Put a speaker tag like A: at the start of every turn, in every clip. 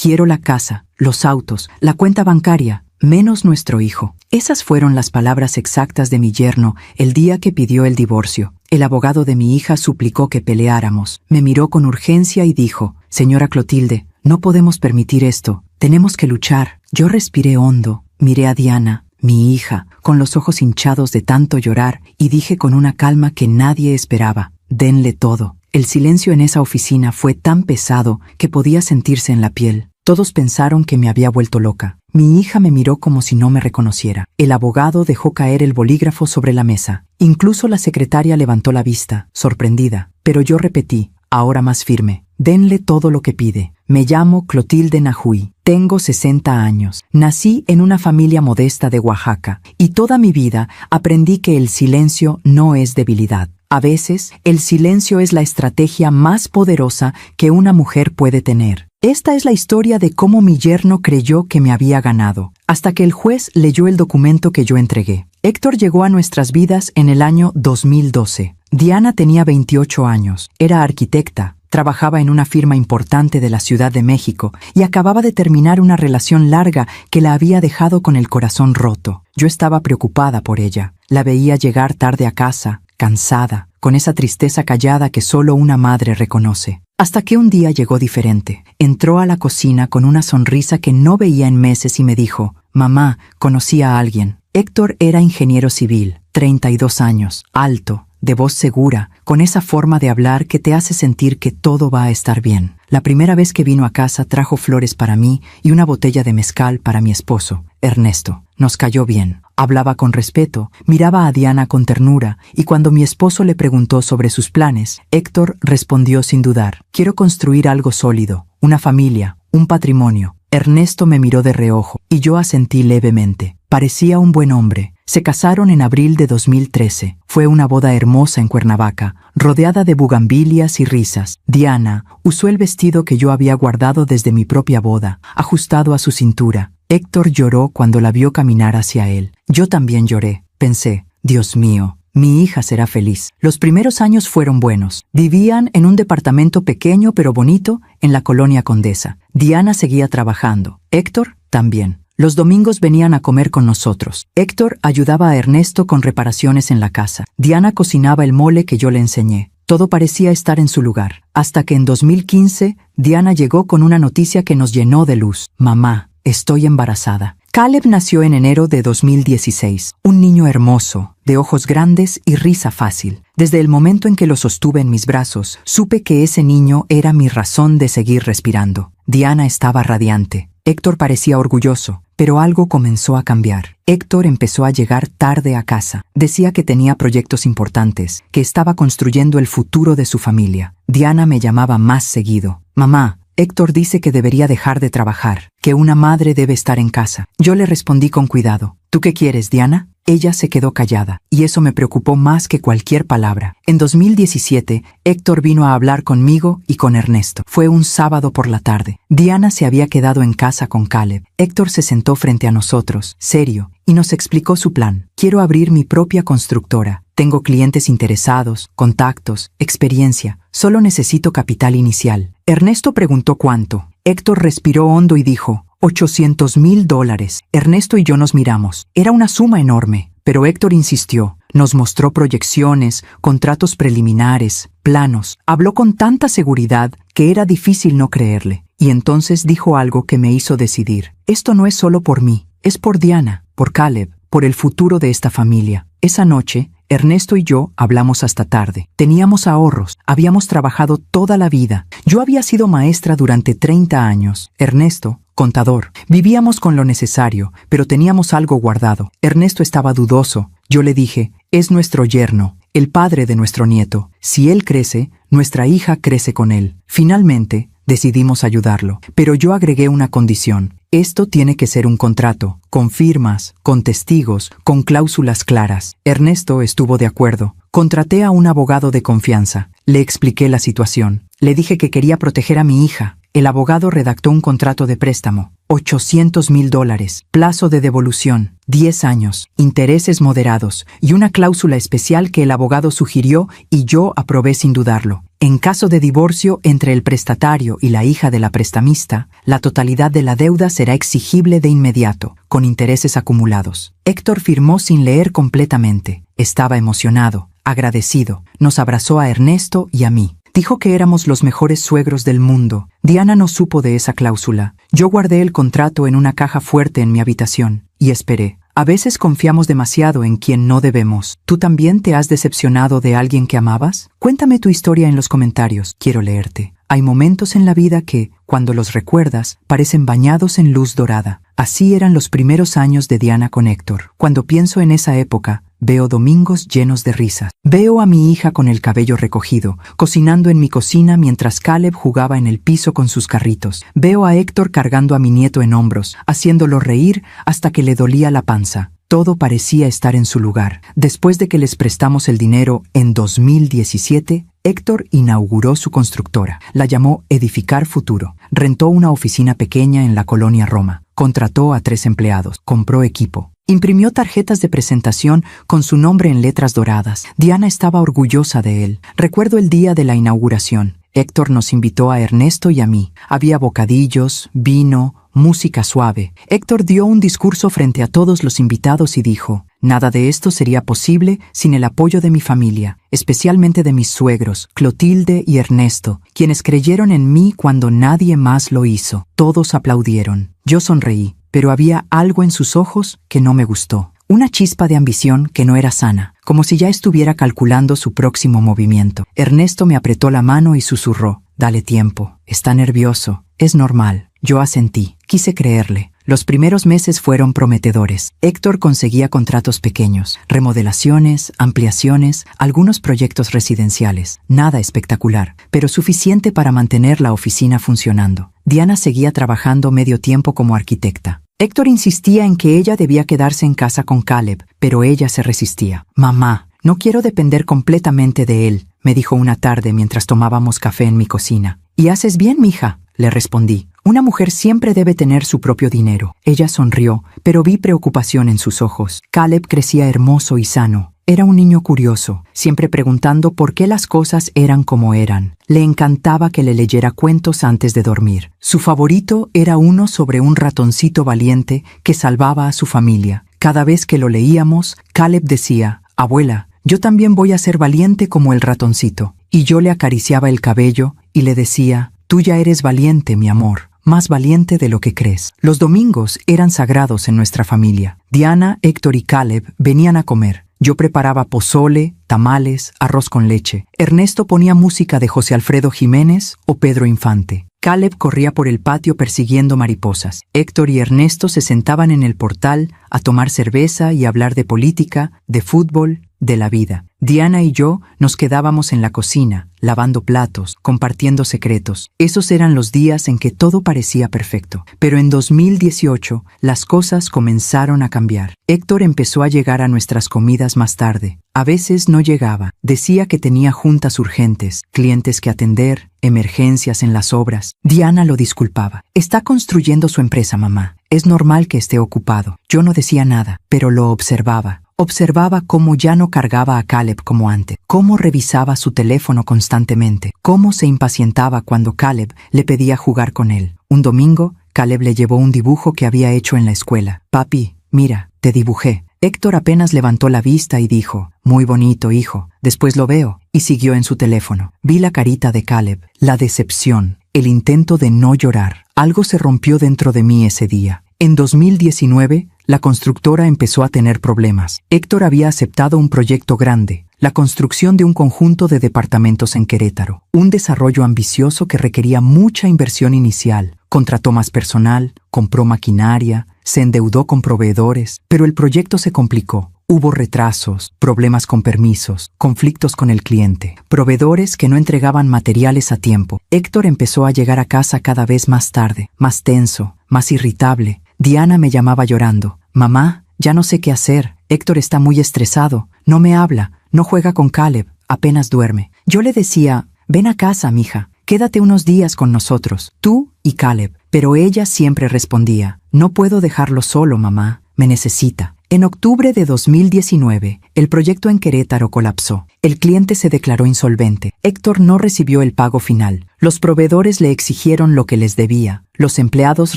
A: Quiero la casa, los autos, la cuenta bancaria, menos nuestro hijo. Esas fueron las palabras exactas de mi yerno el día que pidió el divorcio. El abogado de mi hija suplicó que peleáramos. Me miró con urgencia y dijo: «Señora Clotilde, no podemos permitir esto. Tenemos que luchar». Yo respiré hondo, miré a Diana, mi hija, con los ojos hinchados de tanto llorar, y dije con una calma que nadie esperaba: «Denle todo». El silencio en esa oficina fue tan pesado que podía sentirse en la piel. Todos pensaron que me había vuelto loca. Mi hija me miró como si no me reconociera. El abogado dejó caer el bolígrafo sobre la mesa. Incluso la secretaria levantó la vista, sorprendida. Pero yo repetí, ahora más firme: «Denle todo lo que pide. Me llamo Clotilde Nahui. Tengo 60 años. Nací en una familia modesta de Oaxaca. Y toda mi vida aprendí que el silencio no es debilidad. A veces, el silencio es la estrategia más poderosa que una mujer puede tener». Esta es la historia de cómo mi yerno creyó que me había ganado, hasta que el juez leyó el documento que yo entregué. Héctor llegó a nuestras vidas en el año 2012. Diana tenía 28 años, era arquitecta, trabajaba en una firma importante de la Ciudad de México y acababa de terminar una relación larga que la había dejado con el corazón roto. Yo estaba preocupada por ella. La veía llegar tarde a casa, cansada, con esa tristeza callada que solo una madre reconoce. Hasta que un día llegó diferente. Entró a la cocina con una sonrisa que no veía en meses y me dijo: «Mamá, conocí a alguien». Héctor era ingeniero civil, 32 años, alto, de voz segura, con esa forma de hablar que te hace sentir que todo va a estar bien. La primera vez que vino a casa trajo flores para mí y una botella de mezcal para mi esposo, Ernesto. Nos cayó bien. Hablaba con respeto, miraba a Diana con ternura, y cuando mi esposo le preguntó sobre sus planes, Héctor respondió sin dudar: «Quiero construir algo sólido, una familia, un patrimonio». Ernesto me miró de reojo, y yo asentí levemente. Parecía un buen hombre. Se casaron en abril de 2013. Fue una boda hermosa en Cuernavaca, rodeada de bugambilias y risas. Diana usó el vestido que yo había guardado desde mi propia boda, ajustado a su cintura. Héctor lloró cuando la vio caminar hacia él. Yo también lloré. Pensé: «Dios mío, mi hija será feliz». Los primeros años fueron buenos. Vivían en un departamento pequeño pero bonito en la colonia Condesa. Diana seguía trabajando. Héctor también. Los domingos venían a comer con nosotros. Héctor ayudaba a Ernesto con reparaciones en la casa. Diana cocinaba el mole que yo le enseñé. Todo parecía estar en su lugar. Hasta que en 2015, Diana llegó con una noticia que nos llenó de luz. «Mamá, estoy embarazada». Caleb nació en enero de 2016. Un niño hermoso, de ojos grandes y risa fácil. Desde el momento en que lo sostuve en mis brazos, supe que ese niño era mi razón de seguir respirando. Diana estaba radiante. Héctor parecía orgulloso, pero algo comenzó a cambiar. Héctor empezó a llegar tarde a casa. Decía que tenía proyectos importantes, que estaba construyendo el futuro de su familia. Diana me llamaba más seguido. «Mamá, Héctor dice que debería dejar de trabajar, que una madre debe estar en casa». Yo le respondí con cuidado: «¿Tú qué quieres, Diana?». Ella se quedó callada, y eso me preocupó más que cualquier palabra. En 2017, Héctor vino a hablar conmigo y con Ernesto. Fue un sábado por la tarde. Diana se había quedado en casa con Caleb. Héctor se sentó frente a nosotros, serio, y nos explicó su plan. «Quiero abrir mi propia constructora. Tengo clientes interesados, contactos, experiencia. Solo necesito capital inicial». Ernesto preguntó cuánto. Héctor respiró hondo y dijo: $800,000. Ernesto y yo nos miramos. Era una suma enorme, pero Héctor insistió. Nos mostró proyecciones, contratos preliminares, planos. Habló con tanta seguridad que era difícil no creerle. Y entonces dijo algo que me hizo decidir. Esto no es solo por mí, es por Diana, por Caleb, por el futuro de esta familia. Esa noche, Ernesto y yo hablamos hasta tarde. Teníamos ahorros, habíamos trabajado toda la vida. Yo había sido maestra durante 30 años. Ernesto, contador. Vivíamos con lo necesario, pero teníamos algo guardado. Ernesto estaba dudoso. Yo le dije: «Es nuestro yerno, el padre de nuestro nieto. Si él crece, nuestra hija crece con él». Finalmente, decidimos ayudarlo. Pero yo agregué una condición. Esto tiene que ser un contrato, con firmas, con testigos, con cláusulas claras. Ernesto estuvo de acuerdo. Contraté a un abogado de confianza. Le expliqué la situación. Le dije que quería proteger a mi hija. El abogado redactó un contrato de préstamo. $800,000, plazo de devolución, 10 años, intereses moderados y una cláusula especial que el abogado sugirió y yo aprobé sin dudarlo. En caso de divorcio entre el prestatario y la hija de la prestamista, la totalidad de la deuda será exigible de inmediato, con intereses acumulados. Héctor firmó sin leer completamente. Estaba emocionado, agradecido. Nos abrazó a Ernesto y a mí. Dijo que éramos los mejores suegros del mundo. Diana no supo de esa cláusula. Yo guardé el contrato en una caja fuerte en mi habitación y esperé. A veces confiamos demasiado en quien no debemos. ¿Tú también te has decepcionado de alguien que amabas? Cuéntame tu historia en los comentarios. Quiero leerte. Hay momentos en la vida que, cuando los recuerdas, parecen bañados en luz dorada. Así eran los primeros años de Diana con Héctor. Cuando pienso en esa época, veo domingos llenos de risas. Veo a mi hija con el cabello recogido, cocinando en mi cocina mientras Caleb jugaba en el piso con sus carritos. Veo a Héctor cargando a mi nieto en hombros, haciéndolo reír hasta que le dolía la panza. Todo parecía estar en su lugar. Después de que les prestamos el dinero en 2017, Héctor inauguró su constructora. La llamó Edificar Futuro. Rentó una oficina pequeña en la colonia Roma. Contrató a 3 empleados. Compró equipo. Imprimió tarjetas de presentación con su nombre en letras doradas. Diana estaba orgullosa de él. Recuerdo el día de la inauguración. Héctor nos invitó a Ernesto y a mí. Había bocadillos, vino, música suave. Héctor dio un discurso frente a todos los invitados y dijo: «Nada de esto sería posible sin el apoyo de mi familia, especialmente de mis suegros, Clotilde y Ernesto, quienes creyeron en mí cuando nadie más lo hizo». Todos aplaudieron. Yo sonreí, pero había algo en sus ojos que no me gustó. Una chispa de ambición que no era sana, como si ya estuviera calculando su próximo movimiento. Ernesto me apretó la mano y susurró: «Dale tiempo, está nervioso, es normal». Yo asentí, quise creerle. Los primeros meses fueron prometedores. Héctor conseguía contratos pequeños, remodelaciones, ampliaciones, algunos proyectos residenciales. Nada espectacular, pero suficiente para mantener la oficina funcionando. Diana seguía trabajando medio tiempo como arquitecta. Héctor insistía en que ella debía quedarse en casa con Caleb, pero ella se resistía. «Mamá, no quiero depender completamente de él», me dijo una tarde mientras tomábamos café en mi cocina. «Y haces bien, mija», le respondí. «Una mujer siempre debe tener su propio dinero». Ella sonrió, pero vi preocupación en sus ojos. Caleb crecía hermoso y sano. Era un niño curioso, siempre preguntando por qué las cosas eran como eran. Le encantaba que le leyera cuentos antes de dormir. Su favorito era uno sobre un ratoncito valiente que salvaba a su familia. Cada vez que lo leíamos, Caleb decía: «Abuela, yo también voy a ser valiente como el ratoncito». Y yo le acariciaba el cabello y le decía: «Tú ya eres valiente, mi amor. Más valiente de lo que crees». Los domingos eran sagrados en nuestra familia. Diana, Héctor y Caleb venían a comer. Yo preparaba pozole, tamales, arroz con leche. Ernesto ponía música de José Alfredo Jiménez o Pedro Infante. Caleb corría por el patio persiguiendo mariposas. Héctor y Ernesto se sentaban en el portal a tomar cerveza y hablar de política, de fútbol, de la vida. Diana y yo nos quedábamos en la cocina, lavando platos, compartiendo secretos. Esos eran los días en que todo parecía perfecto. Pero en 2018, las cosas comenzaron a cambiar. Héctor empezó a llegar a nuestras comidas más tarde. A veces no llegaba. Decía que tenía juntas urgentes, clientes que atender, emergencias en las obras. Diana lo disculpaba. «Está construyendo su empresa, mamá. Es normal que esté ocupado». Yo no decía nada, pero lo observaba. Observaba cómo ya no cargaba a Caleb como antes, cómo revisaba su teléfono constantemente, cómo se impacientaba cuando Caleb le pedía jugar con él. Un domingo, Caleb le llevó un dibujo que había hecho en la escuela. «Papi, mira, te dibujé». Héctor apenas levantó la vista y dijo: «Muy bonito, hijo. Después lo veo», y siguió en su teléfono. Vi la carita de Caleb, la decepción, el intento de no llorar. Algo se rompió dentro de mí ese día. En 2019, la constructora empezó a tener problemas. Héctor había aceptado un proyecto grande, la construcción de un conjunto de departamentos en Querétaro, un desarrollo ambicioso que requería mucha inversión inicial. Contrató más personal, compró maquinaria, se endeudó con proveedores, pero el proyecto se complicó. Hubo retrasos, problemas con permisos, conflictos con el cliente, proveedores que no entregaban materiales a tiempo. Héctor empezó a llegar a casa cada vez más tarde, más tenso, más irritable. Diana me llamaba llorando: «Mamá, ya no sé qué hacer. Héctor está muy estresado, no me habla, no juega con Caleb, apenas duerme». Yo le decía: «Ven a casa, mija, quédate unos días con nosotros, tú y Caleb». Pero ella siempre respondía: «No puedo dejarlo solo, mamá, me necesita». En octubre de 2019, el proyecto en Querétaro colapsó. El cliente se declaró insolvente. Héctor no recibió el pago final. Los proveedores le exigieron lo que les debía. Los empleados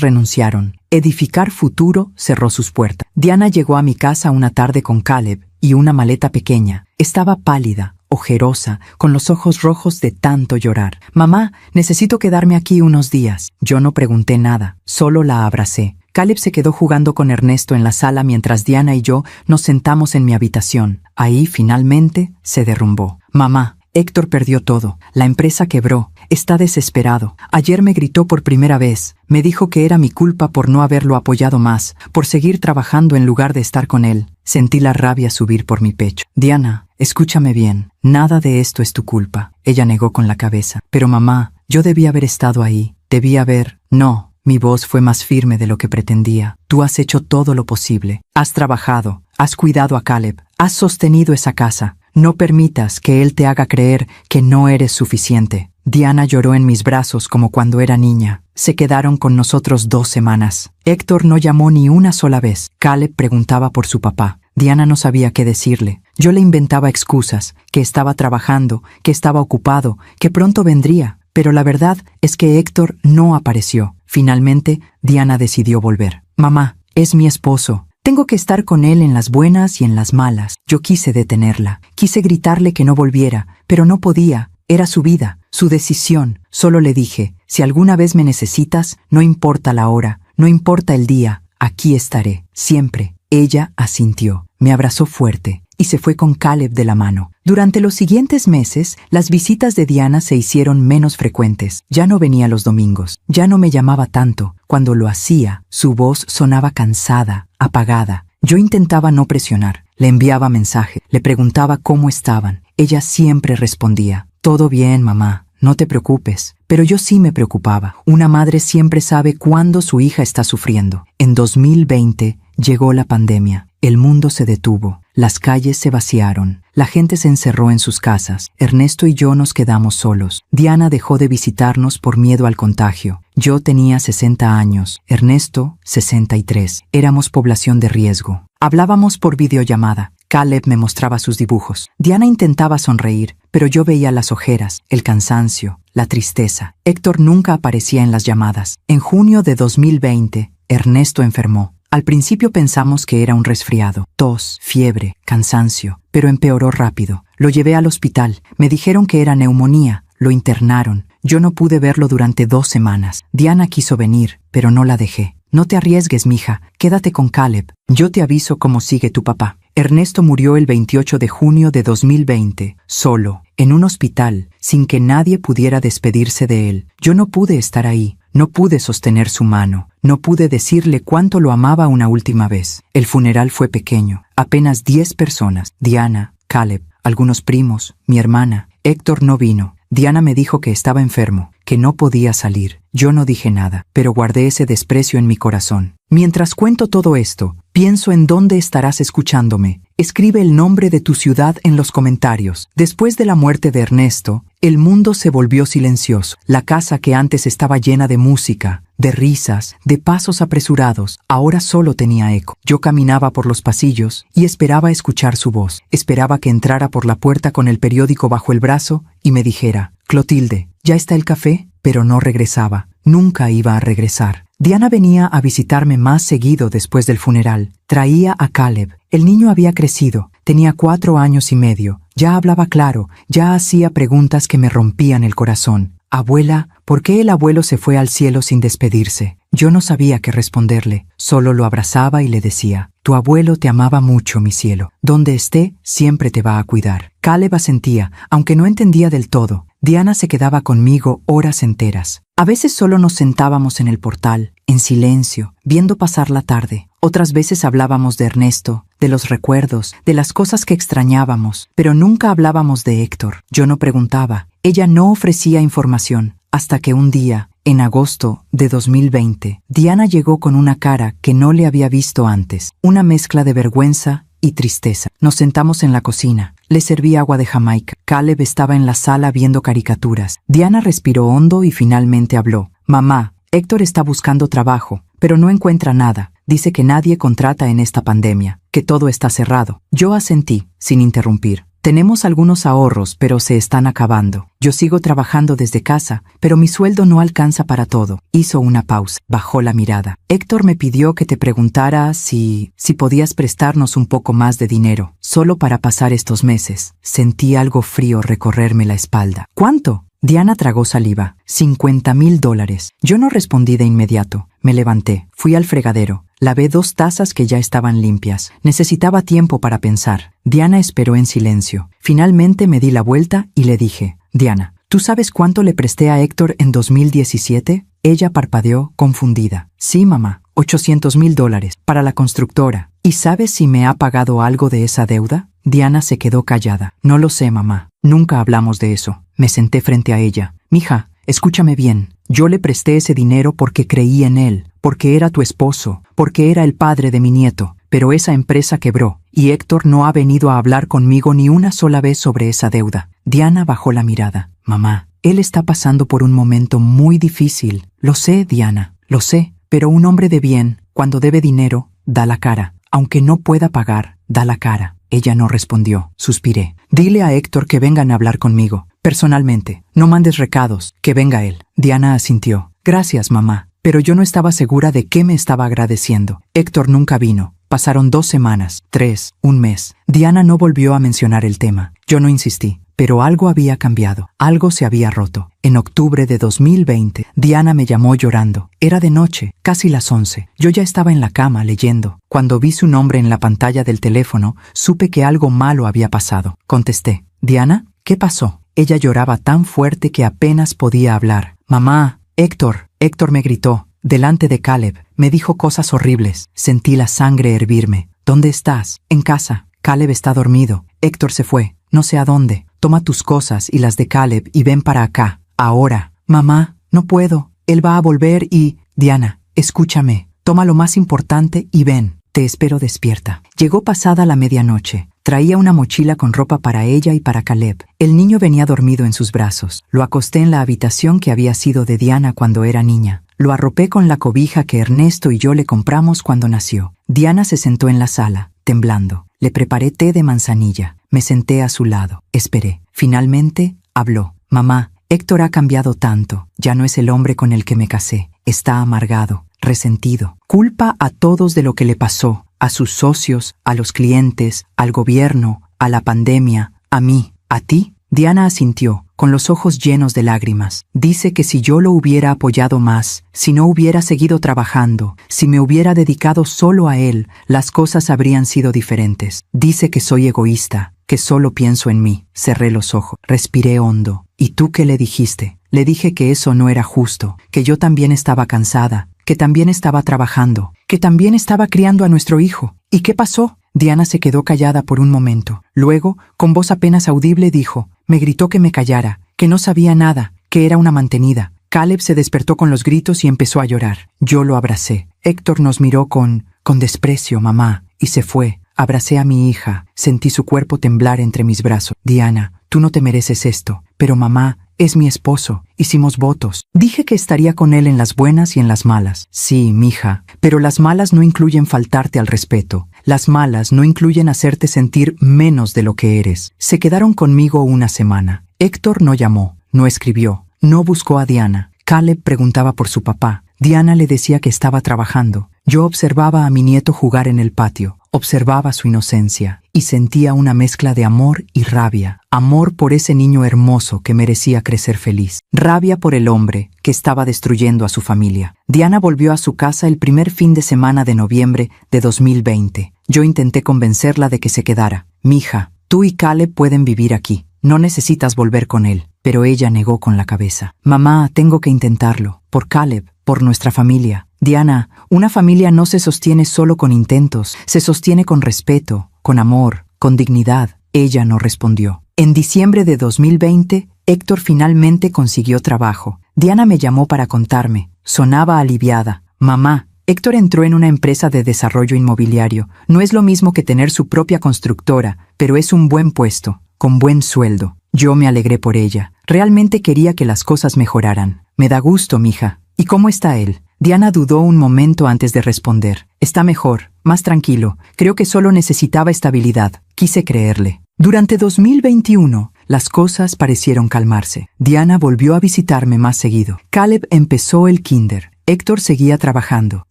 A: renunciaron. Edificar Futuro cerró sus puertas. Diana llegó a mi casa una tarde con Caleb y una maleta pequeña. Estaba pálida, ojerosa, con los ojos rojos de tanto llorar. «Mamá, necesito quedarme aquí unos días». Yo no pregunté nada, solo la abracé. Caleb se quedó jugando con Ernesto en la sala mientras Diana y yo nos sentamos en mi habitación. Ahí, finalmente, se derrumbó. «Mamá, Héctor perdió todo. La empresa quebró. Está desesperado. Ayer me gritó por primera vez. Me dijo que era mi culpa por no haberlo apoyado más, por seguir trabajando en lugar de estar con él». Sentí la rabia subir por mi pecho. «Diana, escúchame bien. Nada de esto es tu culpa». Ella negó con la cabeza. «Pero mamá, yo debí haber estado ahí. Debí haber...» «No». Mi voz fue más firme de lo que pretendía. «Tú has hecho todo lo posible. Has trabajado. Has cuidado a Caleb. Has sostenido esa casa. No permitas que él te haga creer que no eres suficiente». Diana lloró en mis brazos como cuando era niña. Se quedaron con nosotros 2 semanas. Héctor no llamó ni una sola vez. Caleb preguntaba por su papá. Diana no sabía qué decirle. Yo le inventaba excusas, que estaba trabajando, que estaba ocupado, que pronto vendría. Pero la verdad es que Héctor no apareció. Finalmente, Diana decidió volver. «Mamá, es mi esposo. Tengo que estar con él en las buenas y en las malas». Yo quise detenerla. Quise gritarle que no volviera, pero no podía. Era su vida, su decisión. Solo le dije: «Si alguna vez me necesitas, no importa la hora, no importa el día, aquí estaré, siempre». Ella asintió. Me abrazó fuerte y se fue con Caleb de la mano. Durante los siguientes meses, las visitas de Diana se hicieron menos frecuentes. Ya no venía los domingos. Ya no me llamaba tanto. Cuando lo hacía, su voz sonaba cansada, apagada. Yo intentaba no presionar. Le enviaba mensaje. Le preguntaba cómo estaban. Ella siempre respondía: «Todo bien, mamá. No te preocupes». Pero yo sí me preocupaba. Una madre siempre sabe cuándo su hija está sufriendo. En 2020 llegó la pandemia. El mundo se detuvo. Las calles se vaciaron. La gente se encerró en sus casas. Ernesto y yo nos quedamos solos. Diana dejó de visitarnos por miedo al contagio. Yo tenía 60 años. Ernesto, 63. Éramos población de riesgo. Hablábamos por videollamada. Caleb me mostraba sus dibujos. Diana intentaba sonreír, pero yo veía las ojeras, el cansancio, la tristeza. Héctor nunca aparecía en las llamadas. En junio de 2020, Ernesto enfermó. Al principio pensamos que era un resfriado, tos, fiebre, cansancio, pero empeoró rápido. Lo llevé al hospital. Me dijeron que era neumonía. Lo internaron. Yo no pude verlo durante 2 semanas. Diana quiso venir, pero no la dejé. «No te arriesgues, mija. Quédate con Caleb. Yo te aviso cómo sigue tu papá». Ernesto murió el 28 de junio de 2020, solo, en un hospital, sin que nadie pudiera despedirse de él. Yo no pude estar ahí. No pude sostener su mano. No pude decirle cuánto lo amaba una última vez. El funeral fue pequeño. Apenas 10 personas. Diana, Caleb, algunos primos, mi hermana. Héctor no vino. Diana me dijo que estaba enfermo, que no podía salir. Yo no dije nada, pero guardé ese desprecio en mi corazón. Mientras cuento todo esto, pienso en dónde estarás escuchándome. Escribe el nombre de tu ciudad en los comentarios. Después de la muerte de Ernesto, el mundo se volvió silencioso. La casa que antes estaba llena de música, de risas, de pasos apresurados, ahora solo tenía eco. Yo caminaba por los pasillos y esperaba escuchar su voz. Esperaba que entrara por la puerta con el periódico bajo el brazo y me dijera: «Clotilde, ¿ya está el café?». Pero no regresaba. Nunca iba a regresar. Diana venía a visitarme más seguido después del funeral. Traía a Caleb. El niño había crecido. Tenía 4 años y medio. Ya hablaba claro. Ya hacía preguntas que me rompían el corazón. «Abuela, ¿por qué el abuelo se fue al cielo sin despedirse?». Yo no sabía qué responderle. Solo lo abrazaba y le decía: «Tu abuelo te amaba mucho, mi cielo. Donde esté, siempre te va a cuidar». Caleb asentía, aunque no entendía del todo. Diana se quedaba conmigo horas enteras. A veces solo nos sentábamos en el portal, en silencio, viendo pasar la tarde. Otras veces hablábamos de Ernesto, de los recuerdos, de las cosas que extrañábamos, pero nunca hablábamos de Héctor. Yo no preguntaba. Ella no ofrecía información, hasta que un día, en agosto de 2020, Diana llegó con una cara que no le había visto antes, una mezcla de vergüenza y tristeza. Nos sentamos en la cocina. Le serví agua de Jamaica. Caleb estaba en la sala viendo caricaturas. Diana respiró hondo y finalmente habló: «Mamá, Héctor está buscando trabajo, pero no encuentra nada. Dice que nadie contrata en esta pandemia, que todo está cerrado. Yo asentí, sin interrumpir. Tenemos algunos ahorros, pero se están acabando. Yo sigo trabajando desde casa, pero mi sueldo no alcanza para todo. Hizo una pausa, bajó la mirada. Héctor me pidió que te preguntara si podías prestarnos un poco más de dinero, solo para pasar estos meses. Sentí algo frío recorrerme la espalda. ¿Cuánto? Diana tragó saliva. $50,000. Yo no respondí de inmediato. Me levanté, fui al fregadero, lavé 2 tazas que ya estaban limpias. Necesitaba tiempo para pensar. Diana esperó en silencio. Finalmente me di la vuelta y le dije, Diana, ¿tú sabes cuánto le presté a Héctor en 2017? Ella parpadeó, confundida. Sí, mamá, $800,000 para la constructora. ¿Y sabes si me ha pagado algo de esa deuda? Diana se quedó callada. No lo sé, mamá. Nunca hablamos de eso. Me senté frente a ella. Mija, escúchame bien. Yo le presté ese dinero porque creí en él, porque era tu esposo, porque era el padre de mi nieto. Pero esa empresa quebró, y Héctor no ha venido a hablar conmigo ni una sola vez sobre esa deuda. Diana bajó la mirada. Mamá, él está pasando por un momento muy difícil. Lo sé, Diana, lo sé. Pero un hombre de bien, cuando debe dinero, da la cara. Aunque no pueda pagar, da la cara. Ella no respondió. Suspiré. Dile a Héctor que vengan a hablar conmigo. Personalmente. No mandes recados. Que venga él. Diana asintió. Gracias, mamá. Pero yo no estaba segura de qué me estaba agradeciendo. Héctor nunca vino. Pasaron 2 semanas, 3, un mes. Diana no volvió a mencionar el tema. Yo no insistí. Pero algo había cambiado. Algo se había roto. En octubre de 2020, Diana me llamó llorando. Era de noche, casi las 11. Yo ya estaba en la cama leyendo. Cuando vi su nombre en la pantalla del teléfono, supe que algo malo había pasado. Contesté. Diana, ¿qué pasó? Ella lloraba tan fuerte que apenas podía hablar. Mamá, Héctor me gritó. Delante de Caleb, me dijo cosas horribles. Sentí la sangre hervirme. ¿Dónde estás? En casa. Caleb está dormido. Héctor se fue. No sé a dónde. Toma tus cosas y las de Caleb y ven para acá. Ahora. Mamá, no puedo. Él va a volver y... Diana, escúchame. Toma lo más importante y ven. Te espero despierta. Llegó pasada la medianoche. Traía una mochila con ropa para ella y para Caleb. El niño venía dormido en sus brazos. Lo acosté en la habitación que había sido de Diana cuando era niña. Lo arropé con la cobija que Ernesto y yo le compramos cuando nació. Diana se sentó en la sala, temblando. Le preparé té de manzanilla. Me senté a su lado. Esperé. Finalmente, habló. Mamá, Héctor ha cambiado tanto. Ya no es el hombre con el que me casé. Está amargado, resentido. Culpa a todos de lo que le pasó. A sus socios, a los clientes, al gobierno, a la pandemia, a mí, a ti. Diana asintió, con los ojos llenos de lágrimas. Dice que si yo lo hubiera apoyado más, si no hubiera seguido trabajando, si me hubiera dedicado solo a él, las cosas habrían sido diferentes. Dice que soy egoísta, que solo pienso en mí. Cerré los ojos, respiré hondo. ¿Y tú qué le dijiste? Le dije que eso no era justo, que yo también estaba cansada, que también estaba trabajando, que también estaba criando a nuestro hijo. ¿Y qué pasó? Diana se quedó callada por un momento. Luego, con voz apenas audible, dijo, me gritó que me callara, que no sabía nada, que era una mantenida. Caleb se despertó con los gritos y empezó a llorar. Yo lo abracé. Héctor nos miró con desprecio, mamá, y se fue. Abracé a mi hija. Sentí su cuerpo temblar entre mis brazos. Diana, tú no te mereces esto. Pero mamá, es mi esposo. Hicimos votos. Dije que estaría con él en las buenas y en las malas. Sí, mija, pero las malas no incluyen faltarte al respeto. Las malas no incluyen hacerte sentir menos de lo que eres. Se quedaron conmigo una semana. Héctor no llamó, no escribió, no buscó a Diana. Caleb preguntaba por su papá. Diana le decía que estaba trabajando. Yo observaba a mi nieto jugar en el patio, observaba su inocencia y sentía una mezcla de amor y rabia. Amor por ese niño hermoso que merecía crecer feliz. Rabia por el hombre que estaba destruyendo a su familia. Diana volvió a su casa el primer fin de semana de noviembre de 2020. Yo intenté convencerla de que se quedara. Mija, tú y Caleb pueden vivir aquí. No necesitas volver con él. Pero ella negó con la cabeza. Mamá, tengo que intentarlo. Por Caleb, por nuestra familia. Diana, una familia no se sostiene solo con intentos. Se sostiene con respeto, con amor, con dignidad. Ella no respondió. En diciembre de 2020, Héctor finalmente consiguió trabajo. Diana me llamó para contarme. Sonaba aliviada. Mamá, Héctor entró en una empresa de desarrollo inmobiliario. No es lo mismo que tener su propia constructora, pero es un buen puesto, con buen sueldo. Yo me alegré por ella. Realmente quería que las cosas mejoraran. Me da gusto, mija. ¿Y cómo está él? Diana dudó un momento antes de responder. Está mejor, más tranquilo. Creo que solo necesitaba estabilidad. Quise creerle. Durante 2021, las cosas parecieron calmarse. Diana volvió a visitarme más seguido. Caleb empezó el kinder. Héctor seguía trabajando.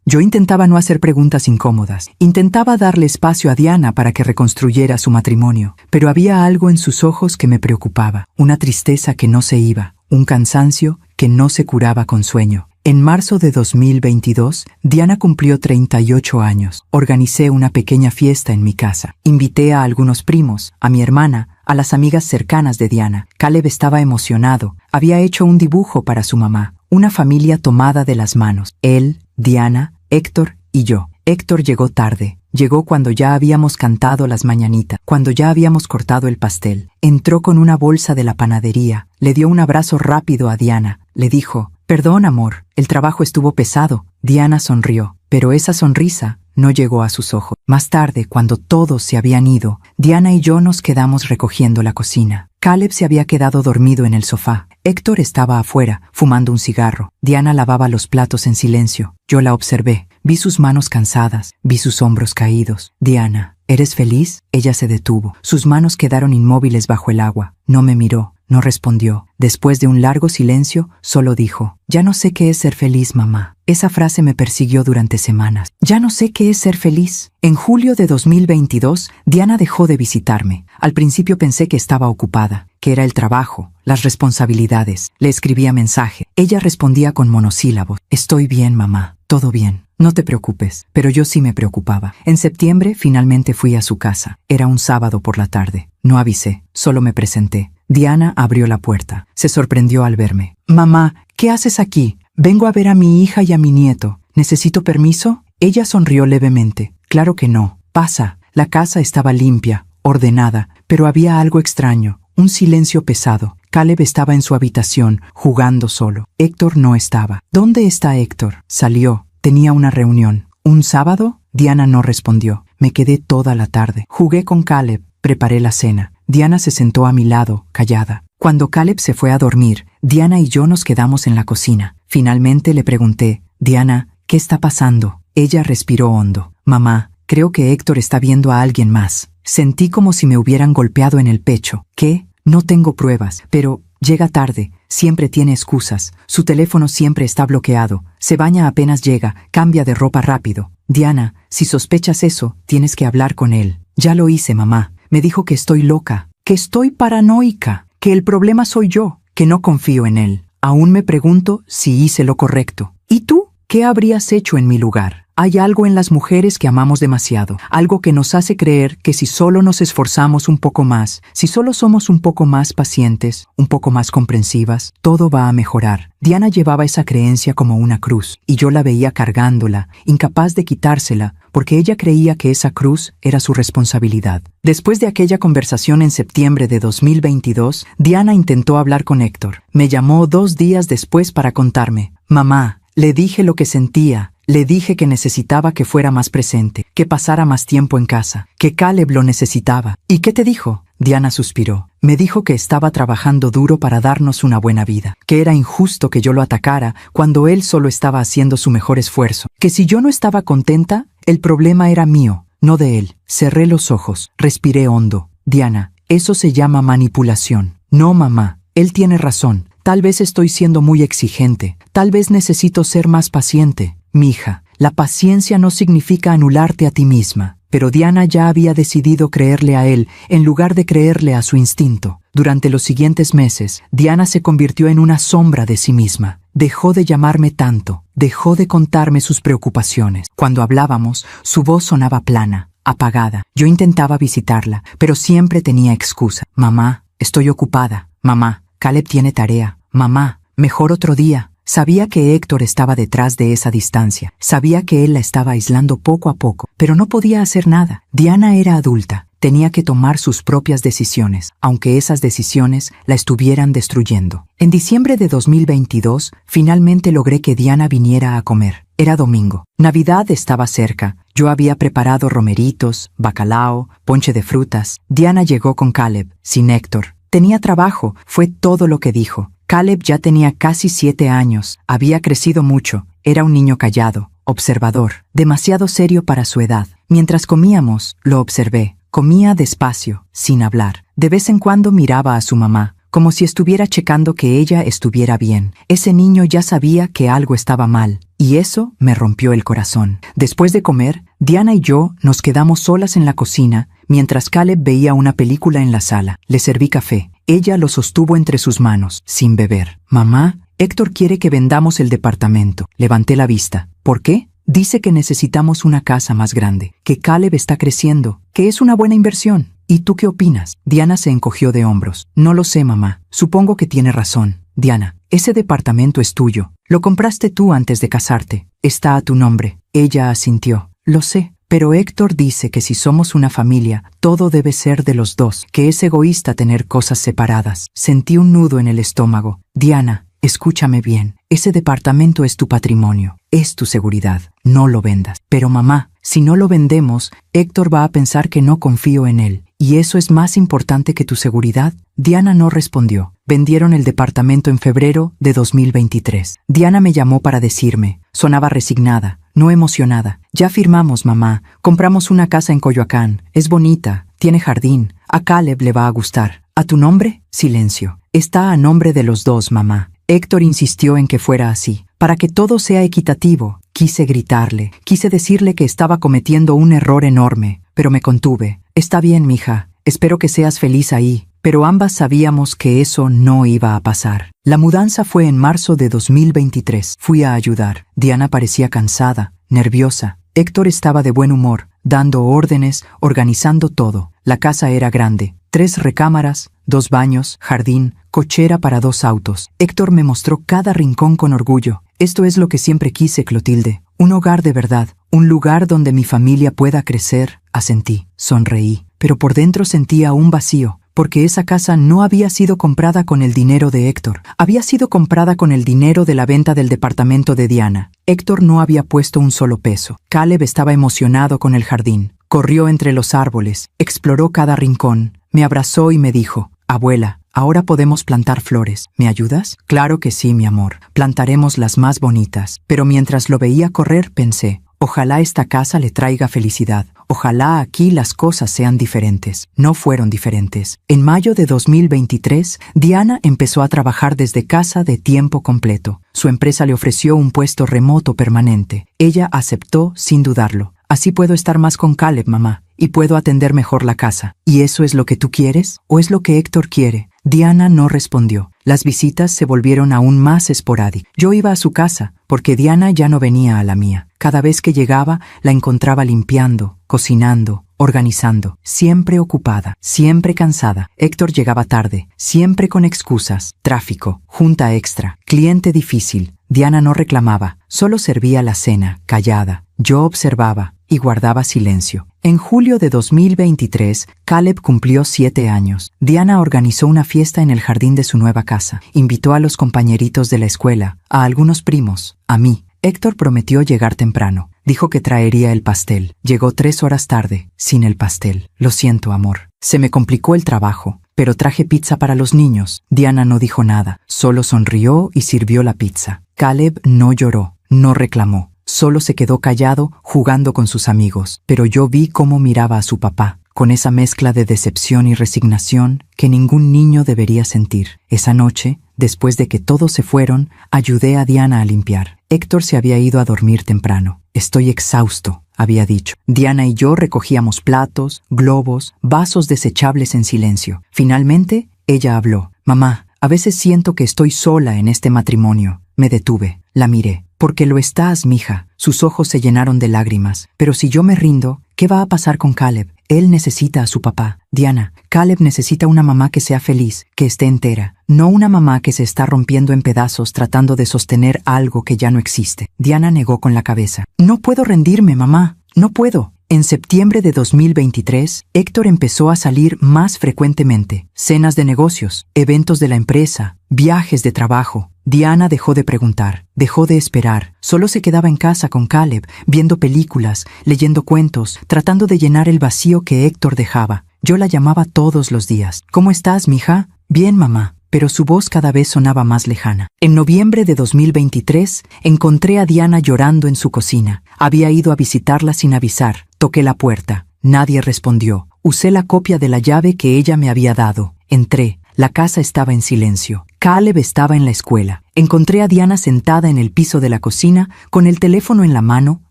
A: Yo intentaba no hacer preguntas incómodas. Intentaba darle espacio a Diana para que reconstruyera su matrimonio. Pero había algo en sus ojos que me preocupaba. Una tristeza que no se iba. Un cansancio que no se curaba con sueño. En marzo de 2022, Diana cumplió 38 años. Organicé una pequeña fiesta en mi casa. Invité a algunos primos, a mi hermana, a las amigas cercanas de Diana. Caleb estaba emocionado. Había hecho un dibujo para su mamá. Una familia tomada de las manos. Él, Diana, Héctor y yo. Héctor llegó tarde. Llegó cuando ya habíamos cantado las mañanitas, cuando ya habíamos cortado el pastel. Entró con una bolsa de la panadería. Le dio un abrazo rápido a Diana. Le dijo: «Perdón, amor, el trabajo estuvo pesado». Diana sonrió, pero esa sonrisa no llegó a sus ojos. Más tarde, cuando todos se habían ido, Diana y yo nos quedamos recogiendo la cocina. Caleb se había quedado dormido en el sofá. Héctor estaba afuera, fumando un cigarro. Diana lavaba los platos en silencio. Yo la observé. Vi sus manos cansadas, vi sus hombros caídos. «Diana, ¿eres feliz?». Ella se detuvo. Sus manos quedaron inmóviles bajo el agua. No me miró, no respondió. Después de un largo silencio, solo dijo: «Ya no sé qué es ser feliz, mamá». Esa frase me persiguió durante semanas. Ya no sé qué es ser feliz. En julio de 2022, Diana dejó de visitarme. Al principio pensé que estaba ocupada, que era el trabajo, las responsabilidades. Le escribía mensaje. Ella respondía con monosílabos: «Estoy bien, mamá. Todo bien. No te preocupes». Pero yo sí me preocupaba. En septiembre finalmente fui a su casa. Era un sábado por la tarde. No avisé, solo me presenté. Diana abrió la puerta. Se sorprendió al verme. «Mamá, ¿qué haces aquí? Vengo a ver a mi hija y a mi nieto. ¿Necesito permiso?». Ella sonrió levemente. «Claro que no. Pasa». La casa estaba limpia, ordenada, pero había algo extraño, un silencio pesado. Caleb estaba en su habitación, jugando solo. Héctor no estaba. «¿Dónde está Héctor?». «Salió. Tenía una reunión». «¿Un sábado?». Diana no respondió. Me quedé toda la tarde. Jugué con Caleb. Preparé la cena. Diana se sentó a mi lado, callada. Cuando Caleb se fue a dormir, Diana y yo nos quedamos en la cocina. Finalmente le pregunté: «Diana, ¿qué está pasando?». Ella respiró hondo. «Mamá, creo que Héctor está viendo a alguien más». Sentí como si me hubieran golpeado en el pecho. «¿Qué?». «No tengo pruebas, pero llega tarde, siempre tiene excusas, su teléfono siempre está bloqueado, se baña apenas llega, cambia de ropa rápido». «Diana, si sospechas eso, tienes que hablar con él». «Ya lo hice, mamá. Me dijo que estoy loca, que estoy paranoica, que el problema soy yo, que no confío en él. Aún me pregunto si hice lo correcto. ¿Y tú? ¿Qué habrías hecho en mi lugar?». Hay algo en las mujeres que amamos demasiado, algo que nos hace creer que si solo nos esforzamos un poco más, si solo somos un poco más pacientes, un poco más comprensivas, todo va a mejorar. Diana llevaba esa creencia como una cruz, y yo la veía cargándola, incapaz de quitársela, porque ella creía que esa cruz era su responsabilidad. Después de aquella conversación en septiembre de 2022, Diana intentó hablar con Héctor. Me llamó 2 días después para contarme: «Mamá, le dije lo que sentía. Le dije que necesitaba que fuera más presente, que pasara más tiempo en casa, que Caleb lo necesitaba». «¿Y qué te dijo?». Diana suspiró. «Me dijo que estaba trabajando duro para darnos una buena vida, que era injusto que yo lo atacara cuando él solo estaba haciendo su mejor esfuerzo, que si yo no estaba contenta, el problema era mío, no de él». Cerré los ojos, respiré hondo. «Diana, eso se llama manipulación». «No, mamá, él tiene razón. Tal vez estoy siendo muy exigente, tal vez necesito ser más paciente». «Mija, la paciencia no significa anularte a ti misma». Pero Diana ya había decidido creerle a él en lugar de creerle a su instinto. Durante los siguientes meses, Diana se convirtió en una sombra de sí misma. Dejó de llamarme tanto, dejó de contarme sus preocupaciones. Cuando hablábamos, su voz sonaba plana, apagada. Yo intentaba visitarla, pero siempre tenía excusa. «Mamá, estoy ocupada». «Mamá, Caleb tiene tarea». «Mamá, mejor otro día». Sabía que Héctor estaba detrás de esa distancia. Sabía que él la estaba aislando poco a poco, pero no podía hacer nada. Diana era adulta. Tenía que tomar sus propias decisiones, aunque esas decisiones la estuvieran destruyendo. En diciembre de 2022, finalmente logré que Diana viniera a comer. Era domingo. Navidad estaba cerca. Yo había preparado romeritos, bacalao, ponche de frutas. Diana llegó con Caleb, sin Héctor. Tenía trabajo, fue todo lo que dijo. Caleb ya tenía casi 7 años, había crecido mucho, Era un niño callado, observador, demasiado serio para su edad. Mientras comíamos, lo observé. Comía despacio, sin hablar. De vez en cuando miraba a su mamá, como si estuviera checando que ella estuviera bien. Ese niño ya sabía que algo estaba mal, y eso me rompió el corazón. Después de comer, Diana y yo nos quedamos solas en la cocina, mientras Caleb veía una película en la sala. Le serví café. Ella lo sostuvo entre sus manos, sin beber. «Mamá, Héctor quiere que vendamos el departamento». Levanté la vista. «¿Por qué?» «Dice que necesitamos una casa más grande, que Caleb está creciendo, que es una buena inversión. ¿Y tú qué opinas?» Diana se encogió de hombros. «No lo sé, mamá. Supongo que tiene razón». «Diana, ese departamento es tuyo. Lo compraste tú antes de casarte. Está a tu nombre». Ella asintió. «Lo sé, pero Héctor dice que si somos una familia, todo debe ser de los dos, que es egoísta tener cosas separadas». Sentí un nudo en el estómago. «Diana, escúchame bien. Ese departamento es tu patrimonio, es tu seguridad. No lo vendas». «Pero mamá, si no lo vendemos, Héctor va a pensar que no confío en él. ¿Y eso es más importante que tu seguridad?» Diana no respondió. Vendieron el departamento en febrero de 2023. Diana me llamó para decirme. Sonaba resignada, no emocionada. «Ya firmamos, mamá. Compramos una casa en Coyoacán. Es bonita, tiene jardín. A Caleb le va a gustar». «¿A tu nombre?» Silencio. «Está a nombre de los dos, mamá». Héctor insistió en que fuera así, para que todo sea equitativo. Quise gritarle, quise decirle que estaba cometiendo un error enorme, pero me contuve. «Está bien, mija, espero que seas feliz ahí». Pero ambas sabíamos que eso no iba a pasar. La mudanza fue en marzo de 2023. Fui a ayudar. Diana parecía cansada, nerviosa. Héctor estaba de buen humor, dando órdenes, organizando todo. La casa era grande. 3 recámaras, 2 baños, jardín, cochera para 2 autos. Héctor me mostró cada rincón con orgullo. «Esto es lo que siempre quise, Clotilde. Un hogar de verdad, un lugar donde mi familia pueda crecer». Asentí, sonreí, pero por dentro sentía un vacío, porque esa casa no había sido comprada con el dinero de Héctor. Había sido comprada con el dinero de la venta del departamento de Diana. Héctor no había puesto un solo peso. Caleb estaba emocionado con el jardín. Corrió entre los árboles, exploró cada rincón, me abrazó y me dijo: «Abuela, ahora podemos plantar flores. ¿Me ayudas?» «Claro que sí, mi amor. Plantaremos las más bonitas». Pero mientras lo veía correr pensé: «Ojalá esta casa le traiga felicidad. Ojalá aquí las cosas sean diferentes». No fueron diferentes. En mayo de 2023, Diana empezó a trabajar desde casa de tiempo completo. Su empresa le ofreció un puesto remoto permanente. Ella aceptó sin dudarlo. «Así puedo estar más con Caleb, mamá, y puedo atender mejor la casa». «¿Y eso es lo que tú quieres? ¿O es lo que Héctor quiere?» Diana no respondió. Las visitas se volvieron aún más esporádicas. Yo iba a su casa, porque Diana ya no venía a la mía. Cada vez que llegaba, la encontraba limpiando, cocinando, organizando, siempre ocupada, siempre cansada. Héctor llegaba tarde, siempre con excusas, tráfico, junta extra, cliente difícil. Diana no reclamaba, solo servía la cena, callada. Yo observaba y guardaba silencio. En julio de 2023, Caleb cumplió 7 años. Diana organizó una fiesta en el jardín de su nueva casa. Invitó a los compañeritos de la escuela, a algunos primos, a mí. Héctor prometió llegar temprano. Dijo que traería el pastel. Llegó 3 horas tarde, sin el pastel. «Lo siento, amor. Se me complicó el trabajo, pero traje pizza para los niños». Diana no dijo nada, solo sonrió y sirvió la pizza. Caleb no lloró, no reclamó. Solo se quedó callado, jugando con sus amigos. Pero yo vi cómo miraba a su papá, con esa mezcla de decepción y resignación que ningún niño debería sentir. Esa noche, después de que todos se fueron, ayudé a Diana a limpiar. Héctor se había ido a dormir temprano. «Estoy exhausto», había dicho. Diana y yo recogíamos platos, globos, vasos desechables en silencio. Finalmente, ella habló. «Mamá, a veces siento que estoy sola en este matrimonio». Me detuve, la miré. «Porque lo estás, mija». Sus ojos se llenaron de lágrimas. «Pero si yo me rindo, ¿qué va a pasar con Caleb? Él necesita a su papá». «Diana, Caleb necesita una mamá que sea feliz, que esté entera. No una mamá que se está rompiendo en pedazos tratando de sostener algo que ya no existe». Diana negó con la cabeza. «No puedo rendirme, mamá. No puedo». En septiembre de 2023, Héctor empezó a salir más frecuentemente. Cenas de negocios, eventos de la empresa, viajes de trabajo. Diana dejó de preguntar, dejó de esperar. Solo se quedaba en casa con Caleb, viendo películas, leyendo cuentos, tratando de llenar el vacío que Héctor dejaba. Yo la llamaba todos los días. «¿Cómo estás, mija?» «Bien, mamá». pero su voz cada vez sonaba más lejana. En noviembre de 2023, encontré a Diana llorando en su cocina. Había ido a visitarla sin avisar. Toqué la puerta. Nadie respondió. Usé la copia de la llave que ella me había dado. Entré. La casa estaba en silencio. Caleb estaba en la escuela. Encontré a Diana sentada en el piso de la cocina, con el teléfono en la mano,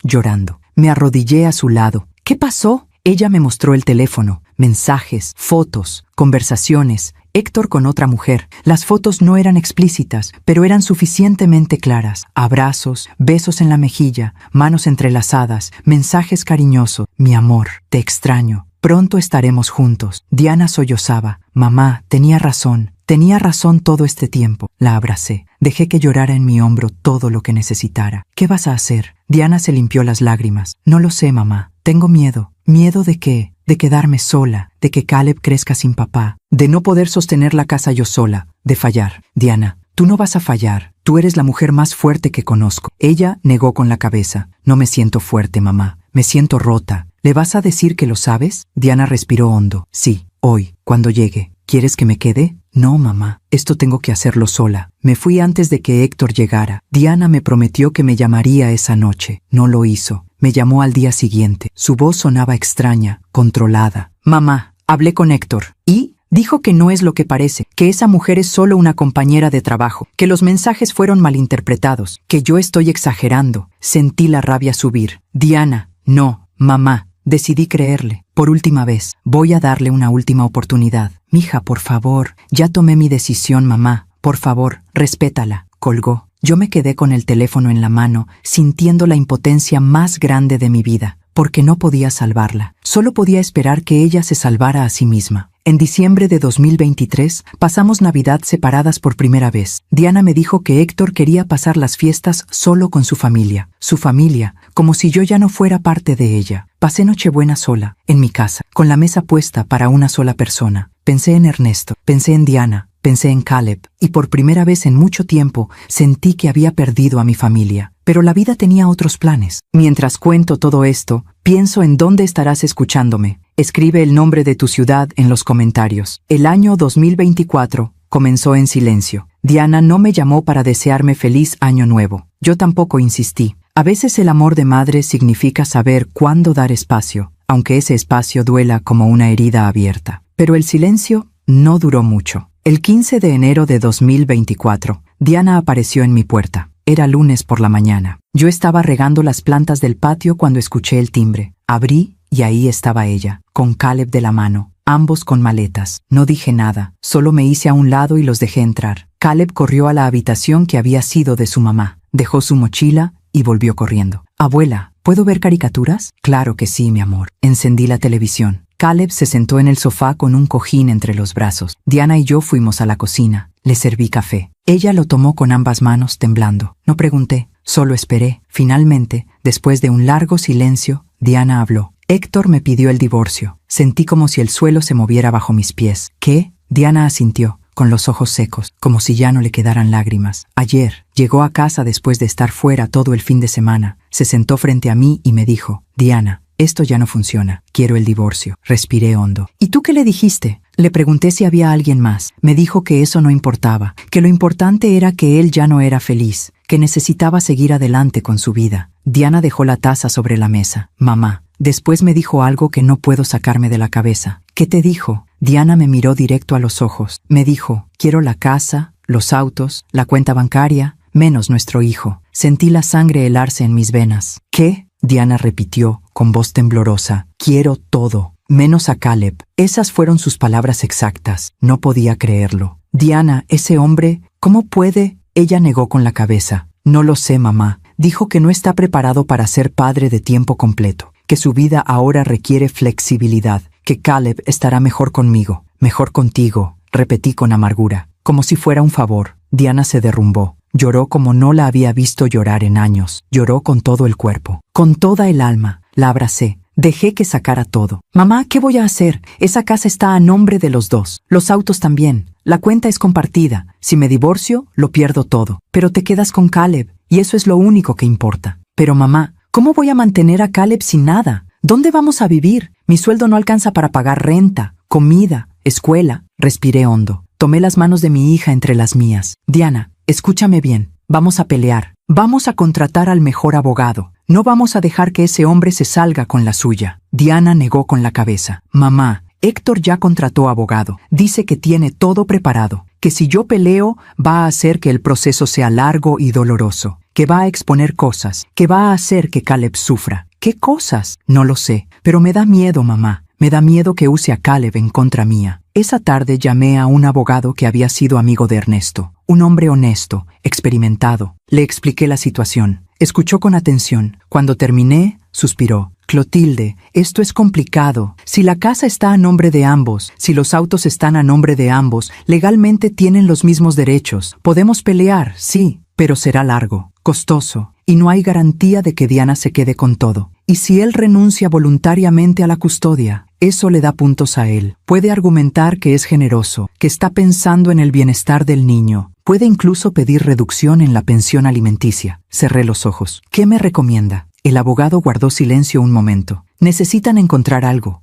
A: llorando. Me arrodillé a su lado. ¿Qué pasó? Ella me mostró el teléfono. Mensajes, fotos, conversaciones. Héctor con otra mujer. Las fotos no eran explícitas, pero eran suficientemente claras. Abrazos, besos en la mejilla, manos entrelazadas, mensajes cariñosos. Mi amor, te extraño. Pronto estaremos juntos. Diana sollozaba. Mamá, tenía razón todo este tiempo. La abracé. Dejé que llorara en mi hombro todo lo que necesitara. ¿Qué vas a hacer? Diana se limpió las lágrimas. No lo sé, mamá. Tengo miedo. ¿Miedo de qué? De quedarme sola, de que Caleb crezca sin papá, de no poder sostener la casa yo sola, de fallar. Diana, tú no vas a fallar. Tú eres la mujer más fuerte que conozco. Ella negó con la cabeza. No me siento fuerte, mamá. Me siento rota. ¿Le vas a decir que lo sabes? Diana respiró hondo. Sí, hoy, cuando llegue. ¿Quieres que me quede? No, mamá. Esto tengo que hacerlo sola. Me fui antes de que Héctor llegara. Diana me prometió que me llamaría esa noche. No lo hizo. Me llamó al día siguiente. Su voz sonaba extraña, controlada. Mamá, hablé con Héctor. ¿Y? Dijo que no es lo que parece, que esa mujer es solo una compañera de trabajo, que los mensajes fueron malinterpretados, que yo estoy exagerando. Sentí la rabia subir. Diana, no, mamá. Decidí creerle. Por última vez, voy a darle una última oportunidad. Mija, por favor, ya tomé mi decisión, mamá. Por favor, respétala. Colgó. Yo me quedé con el teléfono en la mano, sintiendo la impotencia más grande de mi vida, porque no podía salvarla. Solo podía esperar que ella se salvara a sí misma. En diciembre de 2023, pasamos Navidad separadas por primera vez. Diana me dijo que Héctor quería pasar las fiestas solo con su familia, como si yo ya no fuera parte de ella. Pasé Nochebuena sola, en mi casa, con la mesa puesta para una sola persona. Pensé en Ernesto, pensé en Diana, pensé en Caleb, y por primera vez en mucho tiempo sentí que había perdido a mi familia. Pero la vida tenía otros planes. Mientras cuento todo esto, pienso en dónde estarás escuchándome. Escribe el nombre de tu ciudad en los comentarios. El año 2024 comenzó en silencio. Diana no me llamó para desearme feliz año nuevo. Yo tampoco insistí. A veces el amor de madre significa saber cuándo dar espacio, aunque ese espacio duela como una herida abierta. Pero el silencio no duró mucho. El 15 de enero de 2024, Diana apareció en mi puerta. Era lunes por la mañana. Yo estaba regando las plantas del patio cuando escuché el timbre. Abrí y ahí estaba ella, con Caleb de la mano, ambos con maletas. No dije nada, solo me hice a un lado y los dejé entrar. Caleb corrió a la habitación que había sido de su mamá, dejó su mochila y volvió corriendo. Abuela, ¿puedo ver caricaturas? Claro que sí, mi amor. Encendí la televisión. Caleb se sentó en el sofá con un cojín entre los brazos. Diana y yo fuimos a la cocina. Le serví café. Ella lo tomó con ambas manos, temblando. No pregunté, solo esperé. Finalmente, después de un largo silencio, Diana habló. Héctor me pidió el divorcio. Sentí como si el suelo se moviera bajo mis pies. ¿Qué? Diana asintió, con los ojos secos, como si ya no le quedaran lágrimas. Ayer, llegó a casa después de estar fuera todo el fin de semana. Se sentó frente a mí y me dijo, Diana, esto ya no funciona. Quiero el divorcio. Respiré hondo. ¿Y tú qué le dijiste? Le pregunté si había alguien más. Me dijo que eso no importaba, que lo importante era que él ya no era feliz, que necesitaba seguir adelante con su vida. Diana dejó la taza sobre la mesa. Mamá, después me dijo algo que no puedo sacarme de la cabeza. ¿Qué te dijo? Diana me miró directo a los ojos. Me dijo, quiero la casa, los autos, la cuenta bancaria, menos nuestro hijo. Sentí la sangre helarse en mis venas. ¿Qué? Diana repitió, con voz temblorosa. Quiero todo, menos a Caleb. Esas fueron sus palabras exactas. No podía creerlo. Diana, ese hombre, ¿cómo puede? Ella negó con la cabeza. No lo sé, mamá. Dijo que no está preparado para ser padre de tiempo completo, que su vida ahora requiere flexibilidad, que Caleb estará mejor conmigo, mejor contigo, repetí con amargura, como si fuera un favor. Diana se derrumbó. Lloró como no la había visto llorar en años. Lloró con todo el cuerpo, con toda el alma. La abracé. Dejé que sacara todo. Mamá, ¿qué voy a hacer? Esa casa está a nombre de los dos. Los autos también. La cuenta es compartida. Si me divorcio, lo pierdo todo. Pero te quedas con Caleb, y eso es lo único que importa. Pero mamá, ¿cómo voy a mantener a Caleb sin nada? ¿Dónde vamos a vivir? Mi sueldo no alcanza para pagar renta, comida, escuela. Respiré hondo. Tomé las manos de mi hija entre las mías. Diana, escúchame bien. Vamos a pelear. Vamos a contratar al mejor abogado. No vamos a dejar que ese hombre se salga con la suya. Diana negó con la cabeza. Mamá, Héctor ya contrató abogado. Dice que tiene todo preparado. Que si yo peleo, va a hacer que el proceso sea largo y doloroso. Que va a exponer cosas. Que va a hacer que Caleb sufra. ¿Qué cosas? No lo sé. Pero me da miedo, mamá. Me da miedo que use a Caleb en contra mía. Esa tarde llamé a un abogado que había sido amigo de Ernesto. Un hombre honesto, experimentado. Le expliqué la situación. Escuchó con atención. Cuando terminé, suspiró. Clotilde, esto es complicado. Si la casa está a nombre de ambos, si los autos están a nombre de ambos, legalmente tienen los mismos derechos. Podemos pelear, sí, pero será largo, costoso, y no hay garantía de que Diana se quede con todo. Y si él renuncia voluntariamente a la custodia, eso le da puntos a él. Puede argumentar que es generoso, que está pensando en el bienestar del niño. Puede incluso pedir reducción en la pensión alimenticia. Cerré los ojos. ¿Qué me recomienda? El abogado guardó silencio un momento. Necesitan encontrar algo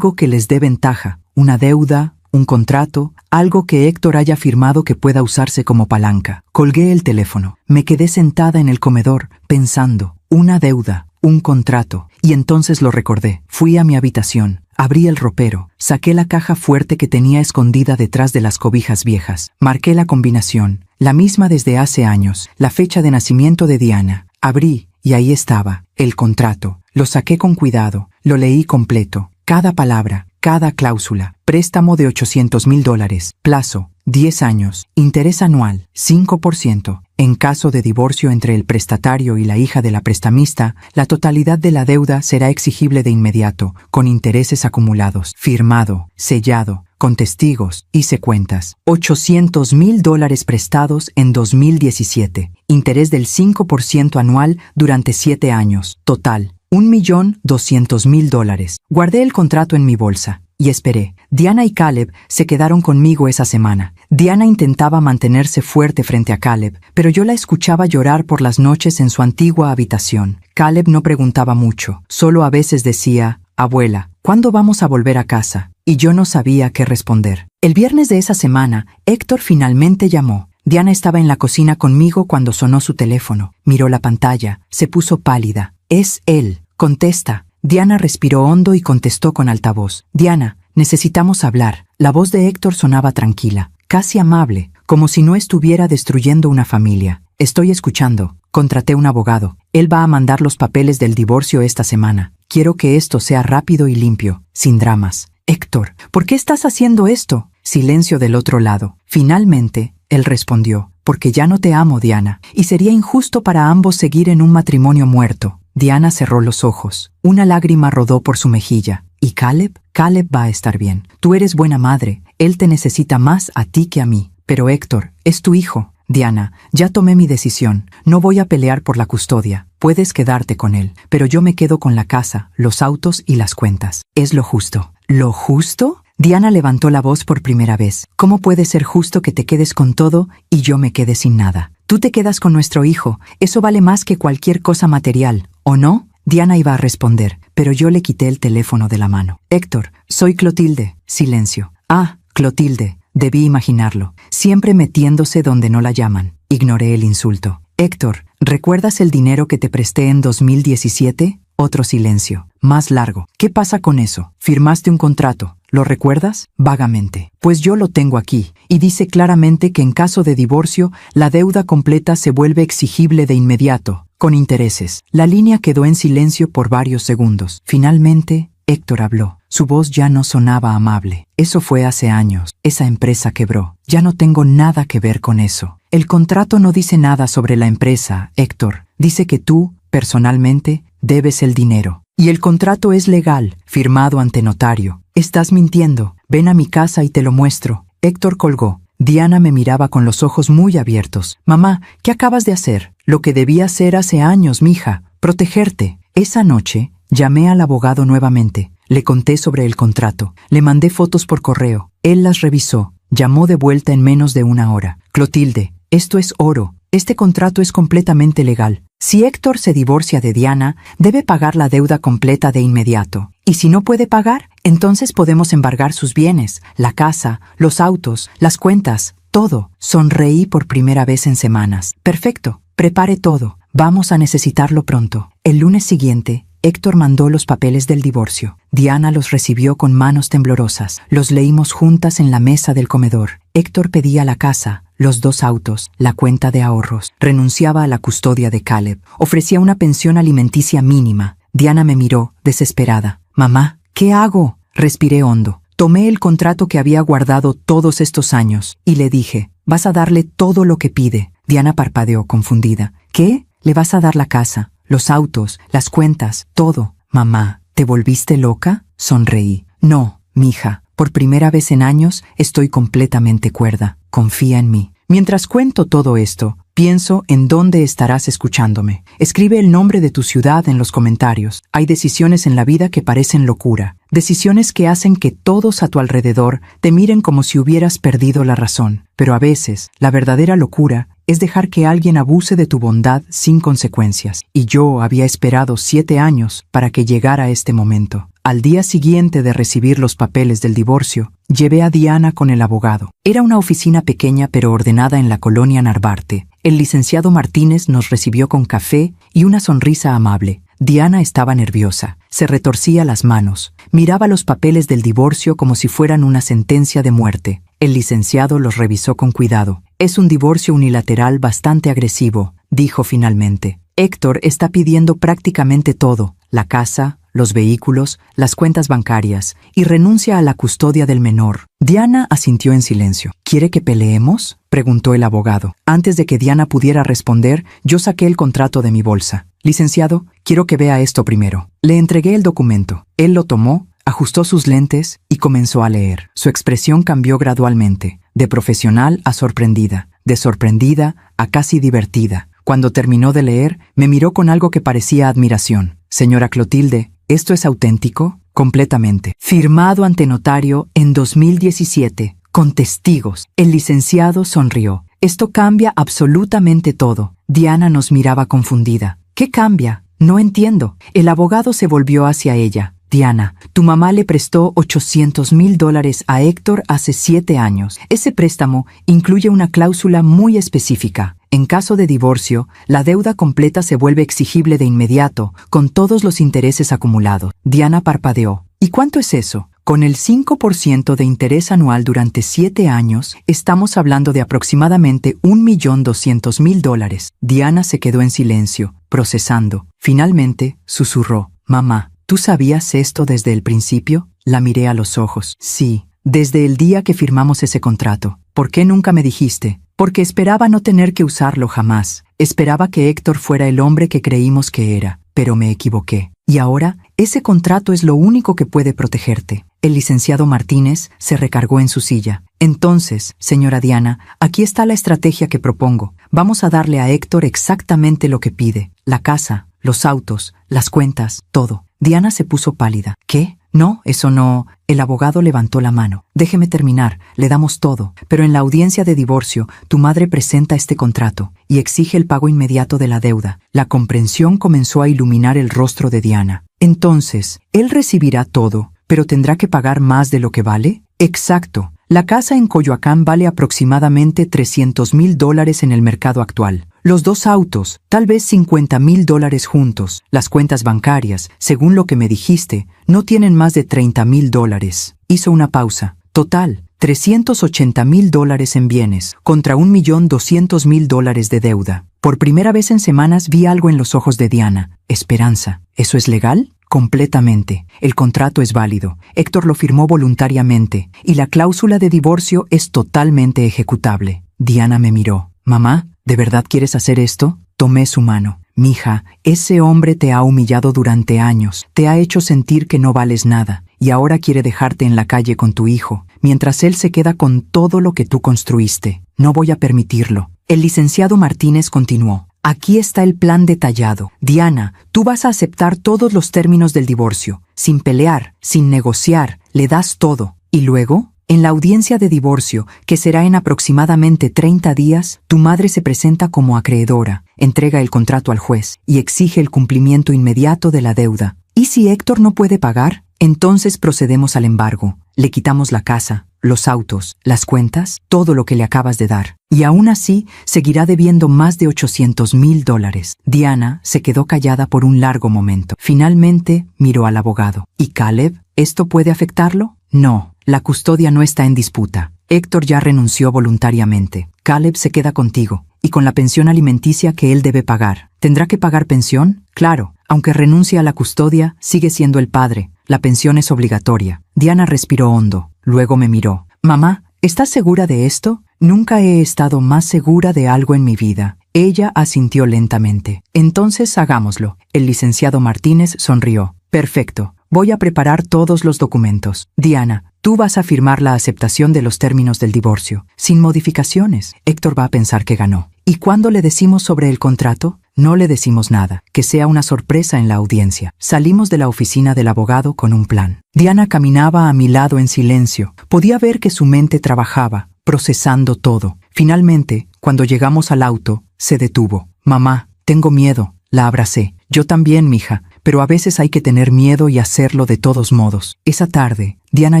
A: que les dé ventaja, una deuda, un contrato, algo que Héctor haya firmado que pueda usarse como palanca. Colgué el teléfono. Me quedé sentada en el comedor, pensando, una deuda, un contrato, y entonces lo recordé. Fui a mi habitación, abrí el ropero, saqué la caja fuerte que tenía escondida detrás de las cobijas viejas. Marqué la combinación, la misma desde hace años, la fecha de nacimiento de Diana. Abrí, y ahí estaba, el contrato. Lo saqué con cuidado, lo leí completo, cada palabra, cada cláusula. Préstamo de $800,000, plazo, 10 años, interés anual, 5%. En caso de divorcio entre el prestatario y la hija de la prestamista, la totalidad de la deuda será exigible de inmediato, con intereses acumulados, firmado, sellado, con testigos, hice cuentas. $800,000 prestados en 2017, interés del 5% anual durante 7 años, total, $1,200,000. Guardé el contrato en mi bolsa y esperé. Diana y Caleb se quedaron conmigo esa semana. Diana intentaba mantenerse fuerte frente a Caleb, pero yo la escuchaba llorar por las noches en su antigua habitación. Caleb no preguntaba mucho, solo a veces decía, «Abuela, ¿cuándo vamos a volver a casa?» Y yo no sabía qué responder. El viernes de esa semana, Héctor finalmente llamó. Diana estaba en la cocina conmigo cuando sonó su teléfono. Miró la pantalla, se puso pálida. «Es él. Contesta». Diana respiró hondo y contestó con altavoz. «Diana, necesitamos hablar». La voz de Héctor sonaba tranquila, casi amable, como si no estuviera destruyendo una familia. «Estoy escuchando. Contraté un abogado. Él va a mandar los papeles del divorcio esta semana. Quiero que esto sea rápido y limpio, sin dramas». «Héctor, ¿por qué estás haciendo esto?» Silencio del otro lado. Finalmente, él respondió, «Porque ya no te amo, Diana, y sería injusto para ambos seguir en un matrimonio muerto». Diana cerró los ojos. Una lágrima rodó por su mejilla. ¿Y Caleb? Caleb va a estar bien. Tú eres buena madre. Él te necesita más a ti que a mí. Pero Héctor, es tu hijo. Diana, ya tomé mi decisión. No voy a pelear por la custodia. Puedes quedarte con él, pero yo me quedo con la casa, los autos y las cuentas. Es lo justo. ¿Lo justo? Diana levantó la voz por primera vez. ¿Cómo puede ser justo que te quedes con todo y yo me quede sin nada? Tú te quedas con nuestro hijo. Eso vale más que cualquier cosa material, ¿o no? Diana iba a responder, pero yo le quité el teléfono de la mano. «Héctor, soy Clotilde». Silencio. «Ah, Clotilde». Debí imaginarlo. Siempre metiéndose donde no la llaman. Ignoré el insulto. «Héctor, ¿recuerdas el dinero que te presté en 2017? Otro silencio. Más largo. «¿Qué pasa con eso? Firmaste un contrato. ¿Lo recuerdas?» «Vagamente». «Pues yo lo tengo aquí, y dice claramente que en caso de divorcio, la deuda completa se vuelve exigible de inmediato, con intereses». La línea quedó en silencio por varios segundos. Finalmente, Héctor habló. Su voz ya no sonaba amable. «Eso fue hace años. Esa empresa quebró. Ya no tengo nada que ver con eso. El contrato no dice nada sobre la empresa, Héctor. Dice que tú, personalmente, debes el dinero. Y el contrato es legal, firmado ante notario. Estás mintiendo. Ven a mi casa y te lo muestro». Héctor colgó. Diana me miraba con los ojos muy abiertos. «Mamá, ¿qué acabas de hacer?» «Lo que debía hacer hace años, mija. Protegerte». Esa noche, llamé al abogado nuevamente. Le conté sobre el contrato. Le mandé fotos por correo. Él las revisó. Llamó de vuelta en menos de una hora. «Clotilde, esto es oro. Este contrato es completamente legal. Si Héctor se divorcia de Diana, debe pagar la deuda completa de inmediato. Y si no puede pagar, Entonces podemos embargar sus bienes, la casa, los autos, las cuentas, todo. Sonreí por primera vez en semanas. Perfecto, prepare todo. Vamos a necesitarlo pronto. El lunes siguiente, Héctor mandó los papeles del divorcio. Diana los recibió con manos temblorosas. Los leímos juntas en la mesa del comedor. Héctor pedía la casa, los 2 autos, la cuenta de ahorros. Renunciaba a la custodia de Caleb. Ofrecía una pensión alimenticia mínima. Diana me miró, desesperada. «Mamá, ¿qué hago?». Respiré hondo. Tomé el contrato que había guardado todos estos años y le dije, «Vas a darle todo lo que pide». Diana parpadeó, confundida. «¿Qué? ¿Le vas a dar la casa, los autos, las cuentas, todo?» «Mamá, ¿te volviste loca?». Sonreí. «No, mija, por primera vez en años estoy completamente cuerda. Confía en mí». Mientras cuento todo esto, pienso en dónde estarás escuchándome. Escribe el nombre de tu ciudad en los comentarios. Hay decisiones en la vida que parecen locura. Decisiones que hacen que todos a tu alrededor te miren como si hubieras perdido la razón. Pero a veces, la verdadera locura es dejar que alguien abuse de tu bondad sin consecuencias. Y yo había esperado 7 años para que llegara este momento. Al día siguiente de recibir los papeles del divorcio, llevé a Diana con el abogado. Era una oficina pequeña pero ordenada en la colonia Narvarte. El licenciado Martínez nos recibió con café y una sonrisa amable. Diana estaba nerviosa, se retorcía las manos, miraba los papeles del divorcio como si fueran una sentencia de muerte. El licenciado los revisó con cuidado. «Es un divorcio unilateral bastante agresivo», dijo finalmente. «Héctor está pidiendo prácticamente todo, la casa, los vehículos, las cuentas bancarias, y renuncia a la custodia del menor». Diana asintió en silencio. «¿Quiere que peleemos?», preguntó el abogado. Antes de que Diana pudiera responder, yo saqué el contrato de mi bolsa. «Licenciado, quiero que vea esto primero». Le entregué el documento. Él lo tomó, ajustó sus lentes y comenzó a leer. Su expresión cambió gradualmente, de profesional a sorprendida, de sorprendida a casi divertida. Cuando terminó de leer, me miró con algo que parecía admiración. «Señora Clotilde, ¿esto es auténtico?». «Completamente. Firmado ante notario en 2017, con testigos». El licenciado sonrió. «Esto cambia absolutamente todo». Diana nos miraba confundida. «¿Qué cambia? No entiendo». El abogado se volvió hacia ella. «Diana, tu mamá le prestó $800,000 a Héctor hace 7 años. Ese préstamo incluye una cláusula muy específica. En caso de divorcio, la deuda completa se vuelve exigible de inmediato, con todos los intereses acumulados». Diana parpadeó. «¿Y cuánto es eso?». «Con el 5% de interés anual durante 7 años, estamos hablando de aproximadamente $1,200,000. Diana se quedó en silencio, procesando. Finalmente, susurró. «Mamá, ¿tú sabías esto desde el principio?». La miré a los ojos. «Sí, desde el día que firmamos ese contrato». «¿Por qué nunca me dijiste?». «Porque esperaba no tener que usarlo jamás. Esperaba que Héctor fuera el hombre que creímos que era, pero me equivoqué. Y ahora, ese contrato es lo único que puede protegerte». El licenciado Martínez se recargó en su silla. «Entonces, señora Diana, aquí está la estrategia que propongo. Vamos a darle a Héctor exactamente lo que pide. La casa, los autos, las cuentas, todo». Diana se puso pálida. «¿Qué? No, eso no». El abogado levantó la mano. «Déjeme terminar, le damos todo, pero en la audiencia de divorcio, tu madre presenta este contrato y exige el pago inmediato de la deuda». La comprensión comenzó a iluminar el rostro de Diana. «Entonces, él recibirá todo, pero tendrá que pagar más de lo que vale». «Exacto. La casa en Coyoacán vale aproximadamente $300,000 en el mercado actual. Los 2 autos, tal vez $50,000 juntos. Las cuentas bancarias, según lo que me dijiste, no tienen más de $30,000. Hizo una pausa. «Total, $380,000 en bienes, contra $1,200,000 de deuda». Por primera vez en semanas vi algo en los ojos de Diana. Esperanza. ¿Eso es legal? «Completamente. El contrato es válido. Héctor lo firmó voluntariamente, y la cláusula de divorcio es totalmente ejecutable». Diana me miró. «Mamá, ¿de verdad quieres hacer esto?». Tomé su mano. «Mija, ese hombre te ha humillado durante años, te ha hecho sentir que no vales nada, y ahora quiere dejarte en la calle con tu hijo, mientras él se queda con todo lo que tú construiste. No voy a permitirlo». El licenciado Martínez continuó. «Aquí está el plan detallado. Diana, tú vas a aceptar todos los términos del divorcio, sin pelear, sin negociar, le das todo. Y luego, en la audiencia de divorcio, que será en aproximadamente 30 días, tu madre se presenta como acreedora, entrega el contrato al juez y exige el cumplimiento inmediato de la deuda. ¿Y si Héctor no puede pagar?». Entonces procedemos al embargo. Le quitamos la casa, los autos, las cuentas, todo lo que le acabas de dar. Y aún así, seguirá debiendo más de $800,000. Diana se quedó callada por un largo momento. Finalmente, miró al abogado. ¿Y Caleb? ¿Esto puede afectarlo? No, la custodia no está en disputa. Héctor ya renunció voluntariamente. Caleb se queda contigo, y con la pensión alimenticia que él debe pagar. ¿Tendrá que pagar pensión? Claro, aunque renuncie a la custodia, sigue siendo el padre. La pensión es obligatoria. Diana respiró hondo. Luego me miró. Mamá, ¿estás segura de esto? Nunca he estado más segura de algo en mi vida. Ella asintió lentamente. Entonces hagámoslo. El licenciado Martínez sonrió. Perfecto. Voy a preparar todos los documentos. Diana, tú vas a firmar la aceptación de los términos del divorcio, sin modificaciones. Héctor va a pensar que ganó. ¿Y cuándo le decimos sobre el contrato? No le decimos nada, que sea una sorpresa en la audiencia. Salimos de la oficina del abogado con un plan. Diana caminaba a mi lado en silencio. Podía ver que su mente trabajaba, procesando todo. Finalmente, cuando llegamos al auto, se detuvo. Mamá, tengo miedo. La abracé. Yo también, mija, pero a veces hay que tener miedo y hacerlo de todos modos. Esa tarde, Diana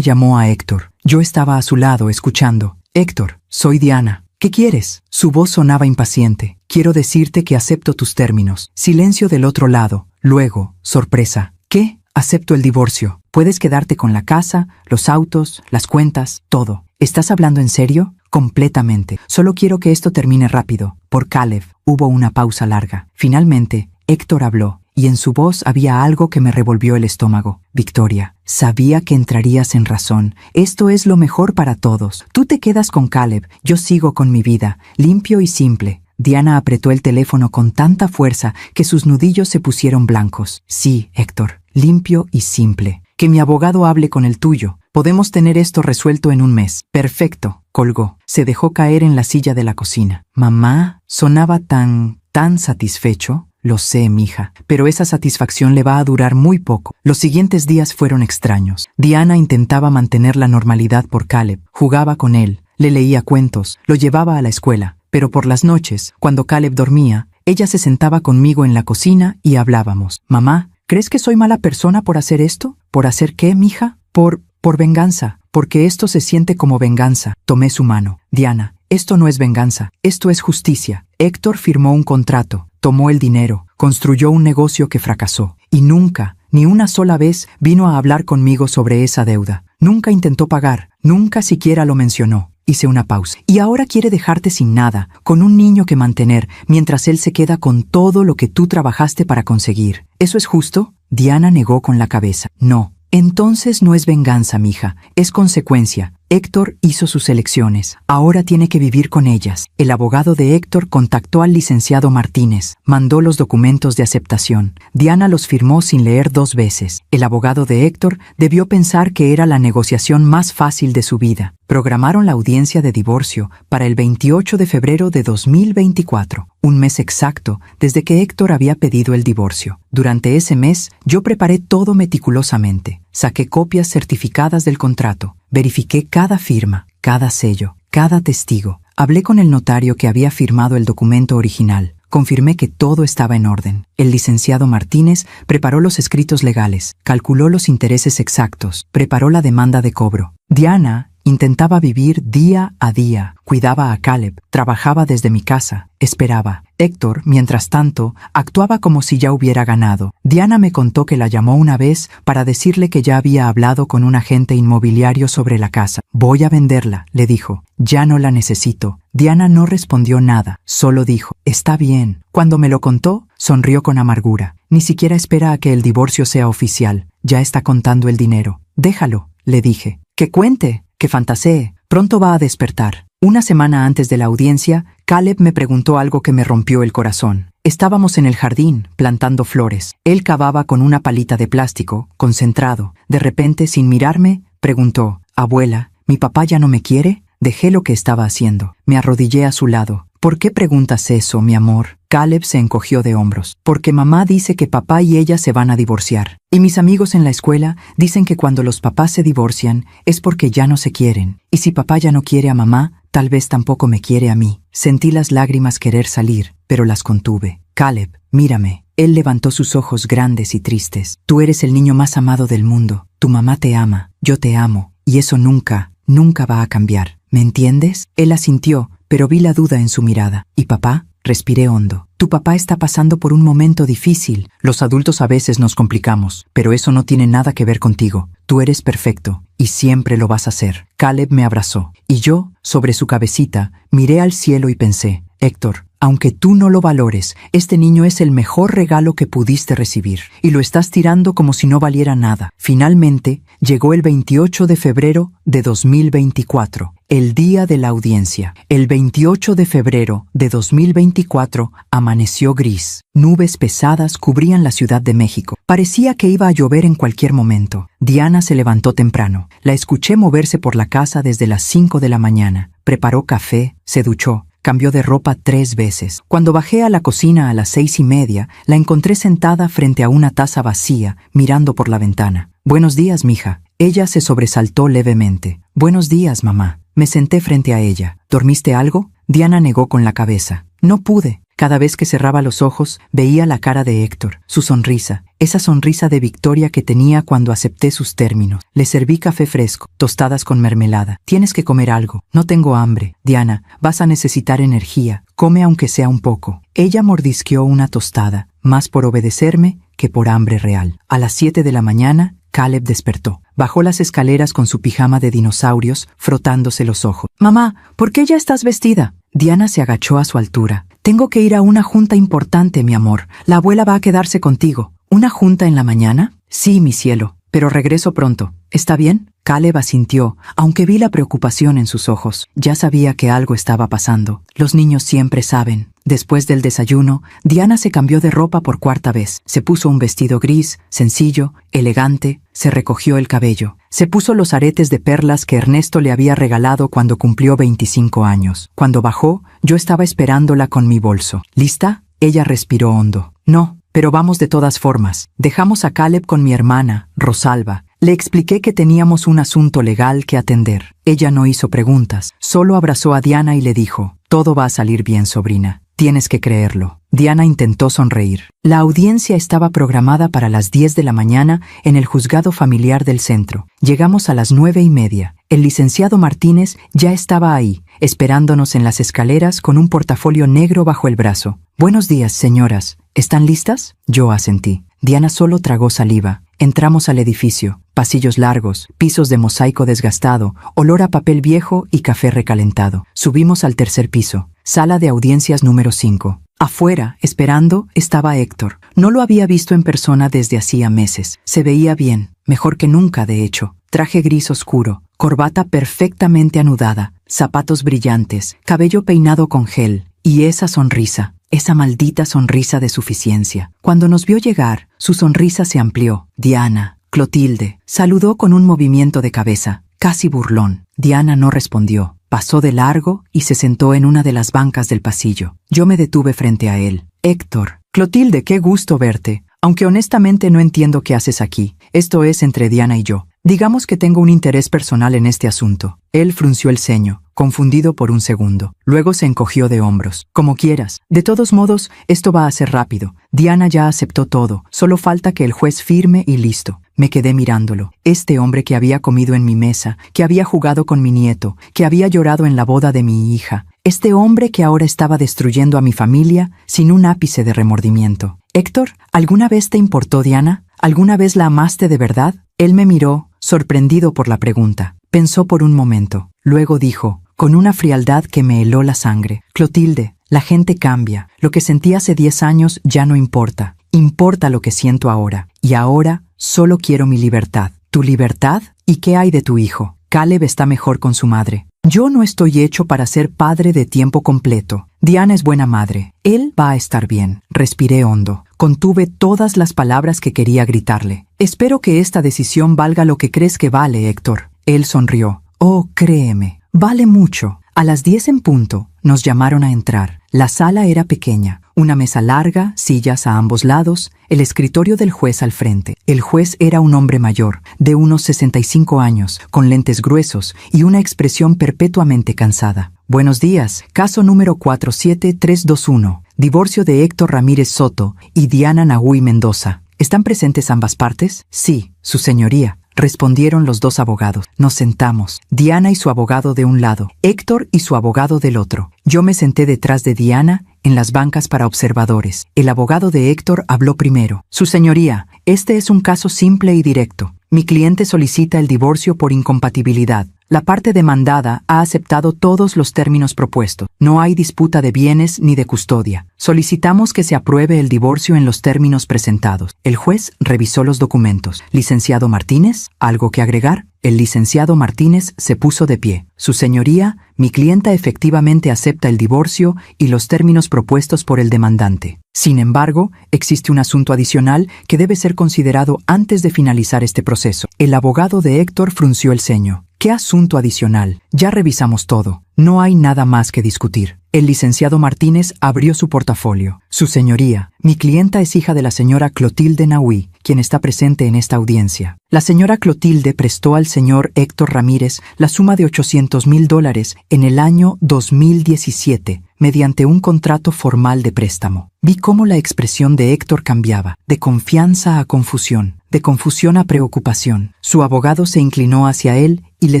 A: llamó a Héctor. Yo estaba a su lado, escuchando. Héctor, soy Diana. ¿Qué quieres? Su voz sonaba impaciente. Quiero decirte que acepto tus términos. Silencio del otro lado. Luego, sorpresa. ¿Qué? Acepto el divorcio. Puedes quedarte con la casa, los autos, las cuentas, todo. ¿Estás hablando en serio? Completamente. Solo quiero que esto termine rápido. Por Caleb. Hubo una pausa larga. Finalmente, Héctor habló, y en su voz había algo que me revolvió el estómago. Victoria, sabía que entrarías en razón. Esto es lo mejor para todos. Tú te quedas con Caleb, yo sigo con mi vida, limpio y simple. Diana apretó el teléfono con tanta fuerza que sus nudillos se pusieron blancos. Sí, Héctor, limpio y simple. Que mi abogado hable con el tuyo. Podemos tener esto resuelto en un mes. Perfecto, colgó. Se dejó caer en la silla de la cocina. Mamá, sonaba tan satisfecho. Lo sé, mija, pero esa satisfacción le va a durar muy poco. Los siguientes días fueron extraños. Diana intentaba mantener la normalidad por Caleb. Jugaba con él, le leía cuentos, lo llevaba a la escuela. Pero por las noches, cuando Caleb dormía, ella se sentaba conmigo en la cocina y hablábamos. Mamá, ¿crees que soy mala persona por hacer esto? ¿Por hacer qué, mija? Por venganza. Porque esto se siente como venganza. Tomé su mano. Diana, esto no es venganza, esto es justicia. Héctor firmó un contrato. Tomó el dinero, construyó un negocio que fracasó, y nunca, ni una sola vez, vino a hablar conmigo sobre esa deuda. Nunca intentó pagar, nunca siquiera lo mencionó. Hice una pausa. Y ahora quiere dejarte sin nada, con un niño que mantener, mientras él se queda con todo lo que tú trabajaste para conseguir. ¿Eso es justo? Diana negó con la cabeza. No. Entonces no es venganza, mija, es consecuencia. Héctor hizo sus elecciones. Ahora tiene que vivir con ellas. El abogado de Héctor contactó al licenciado Martínez. Mandó los documentos de aceptación. Diana los firmó sin leer 2 veces. El abogado de Héctor debió pensar que era la negociación más fácil de su vida. Programaron la audiencia de divorcio para el 28 de febrero de 2024, un mes exacto desde que Héctor había pedido el divorcio. Durante ese mes, yo preparé todo meticulosamente. Saqué copias certificadas del contrato. Verifiqué cada firma, cada sello, cada testigo. Hablé con el notario que había firmado el documento original. Confirmé que todo estaba en orden. El licenciado Martínez preparó los escritos legales, calculó los intereses exactos, preparó la demanda de cobro. Diana intentaba vivir día a día, cuidaba a Caleb, trabajaba desde mi casa, esperaba. Héctor, mientras tanto, actuaba como si ya hubiera ganado. Diana me contó que la llamó una vez para decirle que ya había hablado con un agente inmobiliario sobre la casa. Voy a venderla, le dijo. Ya no la necesito. Diana no respondió nada, solo dijo, está bien. Cuando me lo contó, sonrió con amargura. Ni siquiera espera a que el divorcio sea oficial. Ya está contando el dinero. Déjalo, le dije. Que cuente, que fantasee. Pronto va a despertar. Una semana antes de la audiencia, Caleb me preguntó algo que me rompió el corazón. Estábamos en el jardín, plantando flores. Él cavaba con una palita de plástico, concentrado. De repente, sin mirarme, preguntó, «Abuela, ¿mi papá ya no me quiere?» Dejé lo que estaba haciendo. Me arrodillé a su lado. «¿Por qué preguntas eso, mi amor?» Caleb se encogió de hombros. «Porque mamá dice que papá y ella se van a divorciar. Y mis amigos en la escuela dicen que cuando los papás se divorcian es porque ya no se quieren. Y si papá ya no quiere a mamá, tal vez tampoco me quiere a mí». Sentí las lágrimas querer salir, pero las contuve. «Caleb, mírame. Él levantó sus ojos grandes y tristes. Tú eres el niño más amado del mundo. Tu mamá te ama, yo te amo, y eso nunca, nunca va a cambiar. ¿Me entiendes? Él asintió, pero vi la duda en su mirada. ¿Y papá? Respiré hondo. Tu papá está pasando por un momento difícil. Los adultos a veces nos complicamos, pero eso no tiene nada que ver contigo. Tú eres perfecto, y siempre lo vas a ser. Caleb me abrazó, y yo, sobre su cabecita, miré al cielo y pensé, Héctor, aunque tú no lo valores, este niño es el mejor regalo que pudiste recibir, y lo estás tirando como si no valiera nada. Finalmente, llegó el 28 de febrero de 2024, el día de la audiencia. El 28 de febrero de 2024 amaneció gris. Nubes pesadas cubrían la Ciudad de México. Parecía que iba a llover en cualquier momento. Diana se levantó temprano. La escuché moverse por la casa desde las 5 de la mañana. Preparó café, se duchó. Cambió de ropa 3 veces. Cuando bajé a la cocina a las 6:30, la encontré sentada frente a una taza vacía, mirando por la ventana. Buenos días, mija. Ella se sobresaltó levemente. Buenos días, mamá. Me senté frente a ella. ¿Dormiste algo? Diana negó con la cabeza. No pude. Cada vez que cerraba los ojos, veía la cara de Héctor, su sonrisa, esa sonrisa de victoria que tenía cuando acepté sus términos. Le serví café fresco, tostadas con mermelada. Tienes que comer algo. No tengo hambre. Diana, vas a necesitar energía. Come aunque sea un poco. Ella mordisqueó una tostada, más por obedecerme que por hambre real. A las 7 de la mañana, Caleb despertó. Bajó las escaleras con su pijama de dinosaurios, frotándose los ojos. Mamá, ¿por qué ya estás vestida? Diana se agachó a su altura. Tengo que ir a una junta importante, mi amor. La abuela va a quedarse contigo. ¿Una junta en la mañana? Sí, mi cielo, pero regreso pronto. ¿Está bien? Caleb asintió, aunque vi la preocupación en sus ojos. Ya sabía que algo estaba pasando. Los niños siempre saben. Después del desayuno, Diana se cambió de ropa por 4ª vez. Se puso un vestido gris, sencillo, elegante, se recogió el cabello. Se puso los aretes de perlas que Ernesto le había regalado cuando cumplió 25 años. Cuando bajó, yo estaba esperándola con mi bolso. ¿Lista? Ella respiró hondo. No, pero vamos de todas formas. Dejamos a Caleb con mi hermana, Rosalba. Le expliqué que teníamos un asunto legal que atender. Ella no hizo preguntas, solo abrazó a Diana y le dijo, todo va a salir bien, sobrina. Tienes que creerlo. Diana intentó sonreír. La audiencia estaba programada para las 10 de la mañana en el juzgado familiar del centro. Llegamos a las 9:30. El licenciado Martínez ya estaba ahí, esperándonos en las escaleras con un portafolio negro bajo el brazo. Buenos días, señoras. ¿Están listas? Yo asentí. Diana solo tragó saliva. Entramos al edificio. Pasillos largos, pisos de mosaico desgastado, olor a papel viejo y café recalentado. Subimos al 3er piso. Sala de audiencias número 5. Afuera, esperando, estaba Héctor. No lo había visto en persona desde hacía meses. Se veía bien, mejor que nunca, de hecho. Traje gris oscuro, corbata perfectamente anudada, zapatos brillantes, cabello peinado con gel, y esa sonrisa. Esa maldita sonrisa de suficiencia. Cuando nos vio llegar, su sonrisa se amplió. Diana, Clotilde, saludó con un movimiento de cabeza, casi burlón. Diana no respondió. Pasó de largo y se sentó en una de las bancas del pasillo. Yo me detuve frente a él. Héctor, Clotilde, qué gusto verte. Aunque honestamente no entiendo qué haces aquí. Esto es entre Diana y yo. Digamos que tengo un interés personal en este asunto. Él frunció el ceño, confundido por un segundo. Luego se encogió de hombros. Como quieras. De todos modos, esto va a ser rápido. Diana ya aceptó todo. Solo falta que el juez firme y listo. Me quedé mirándolo. Este hombre que había comido en mi mesa, que había jugado con mi nieto, que había llorado en la boda de mi hija. Este hombre que ahora estaba destruyendo a mi familia sin un ápice de remordimiento. Héctor, ¿alguna vez te importó Diana? ¿Alguna vez la amaste de verdad? Él me miró, sorprendido por la pregunta. Pensó por un momento. Luego dijo, con una frialdad que me heló la sangre. Clotilde, la gente cambia. Lo que sentí hace 10 años ya no importa. Importa lo que siento ahora. Y ahora solo quiero mi libertad. ¿Tu libertad? ¿Y qué hay de tu hijo? Caleb está mejor con su madre. Yo no estoy hecho para ser padre de tiempo completo. Diana es buena madre. Él va a estar bien. Respiré hondo. Contuve todas las palabras que quería gritarle. Espero que esta decisión valga lo que crees que vale, Héctor. Él sonrió. Oh, créeme, vale mucho. A las 10 en punto, nos llamaron a entrar. La sala era pequeña. Una mesa larga, sillas a ambos lados, el escritorio del juez al frente. El juez era un hombre mayor, de unos 65 años, con lentes gruesos y una expresión perpetuamente cansada. Buenos días. Caso número 47321. Divorcio de Héctor Ramírez Soto y Diana Nahui Mendoza. ¿Están presentes ambas partes? Sí, su señoría, respondieron los dos abogados. Nos sentamos. Diana y su abogado de un lado, Héctor y su abogado del otro. Yo me senté detrás de Diana, en las bancas para observadores. El abogado de Héctor habló primero. Su señoría, este es un caso simple y directo. Mi cliente solicita el divorcio por incompatibilidad. La parte demandada ha aceptado todos los términos propuestos. No hay disputa de bienes ni de custodia. Solicitamos que se apruebe el divorcio en los términos presentados. El juez revisó los documentos. Licenciado Martínez, ¿algo que agregar? El licenciado Martínez se puso de pie. Su señoría, mi clienta efectivamente acepta el divorcio y los términos propuestos por el demandante. Sin embargo, existe un asunto adicional que debe ser considerado antes de finalizar este proceso. El abogado de Héctor frunció el ceño. ¿Qué asunto adicional? Ya revisamos todo. No hay nada más que discutir. El licenciado Martínez abrió su portafolio. Su señoría, mi clienta es hija de la señora Clotilde Nahui, quien está presente en esta audiencia. La señora Clotilde prestó al señor Héctor Ramírez la suma de $800,000 en el año 2017, mediante un contrato formal de préstamo. Vi cómo la expresión de Héctor cambiaba, de confianza a confusión, de confusión a preocupación. Su abogado se inclinó hacia él y le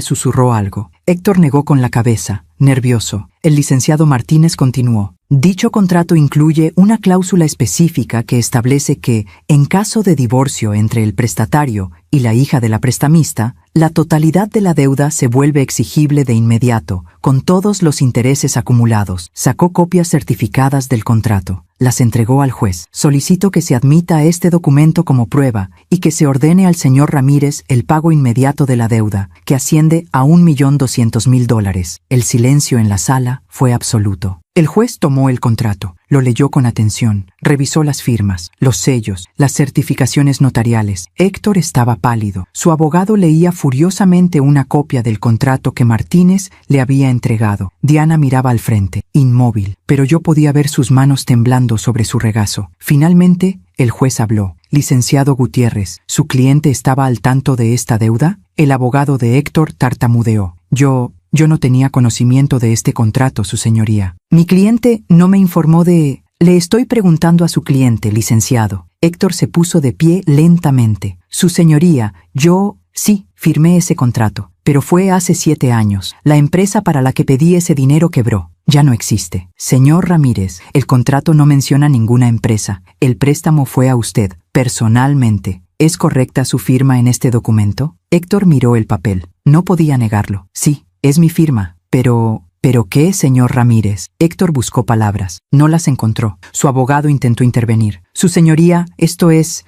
A: susurró algo. Héctor negó con la cabeza, nervioso. El licenciado Martínez continuó. Dicho contrato incluye una cláusula específica que establece que, en caso de divorcio entre el prestatario y la hija de la prestamista, la totalidad de la deuda se vuelve exigible de inmediato, con todos los intereses acumulados. Sacó copias certificadas del contrato. Las entregó al juez. Solicito que se admita este documento como prueba y que se ordene al señor Ramírez el pago inmediato de la deuda, que asciende a $1,200,000. El silencio en la sala fue absoluto. El juez tomó el contrato, lo leyó con atención, revisó las firmas, los sellos, las certificaciones notariales. Héctor estaba pálido. Su abogado leía furiosamente una copia del contrato que Martínez le había entregado. Diana miraba al frente, inmóvil, pero yo podía ver sus manos temblando sobre su regazo. Finalmente, el juez habló. Licenciado Gutiérrez, ¿su cliente estaba al tanto de esta deuda? El abogado de Héctor tartamudeó. Yo no tenía conocimiento de este contrato, su señoría. Mi cliente no me informó de... Le estoy preguntando a su cliente, licenciado. Héctor se puso de pie lentamente. Su señoría, sí, firmé ese contrato, pero fue hace 7 años. La empresa para la que pedí ese dinero quebró. Ya no existe. Señor Ramírez, el contrato no menciona ninguna empresa. El préstamo fue a usted, personalmente. ¿Es correcta su firma en este documento? Héctor miró el papel. No podía negarlo. Sí. Es mi firma. ¿Pero qué, señor Ramírez? Héctor buscó palabras. No las encontró. Su abogado intentó intervenir. Su señoría, esto es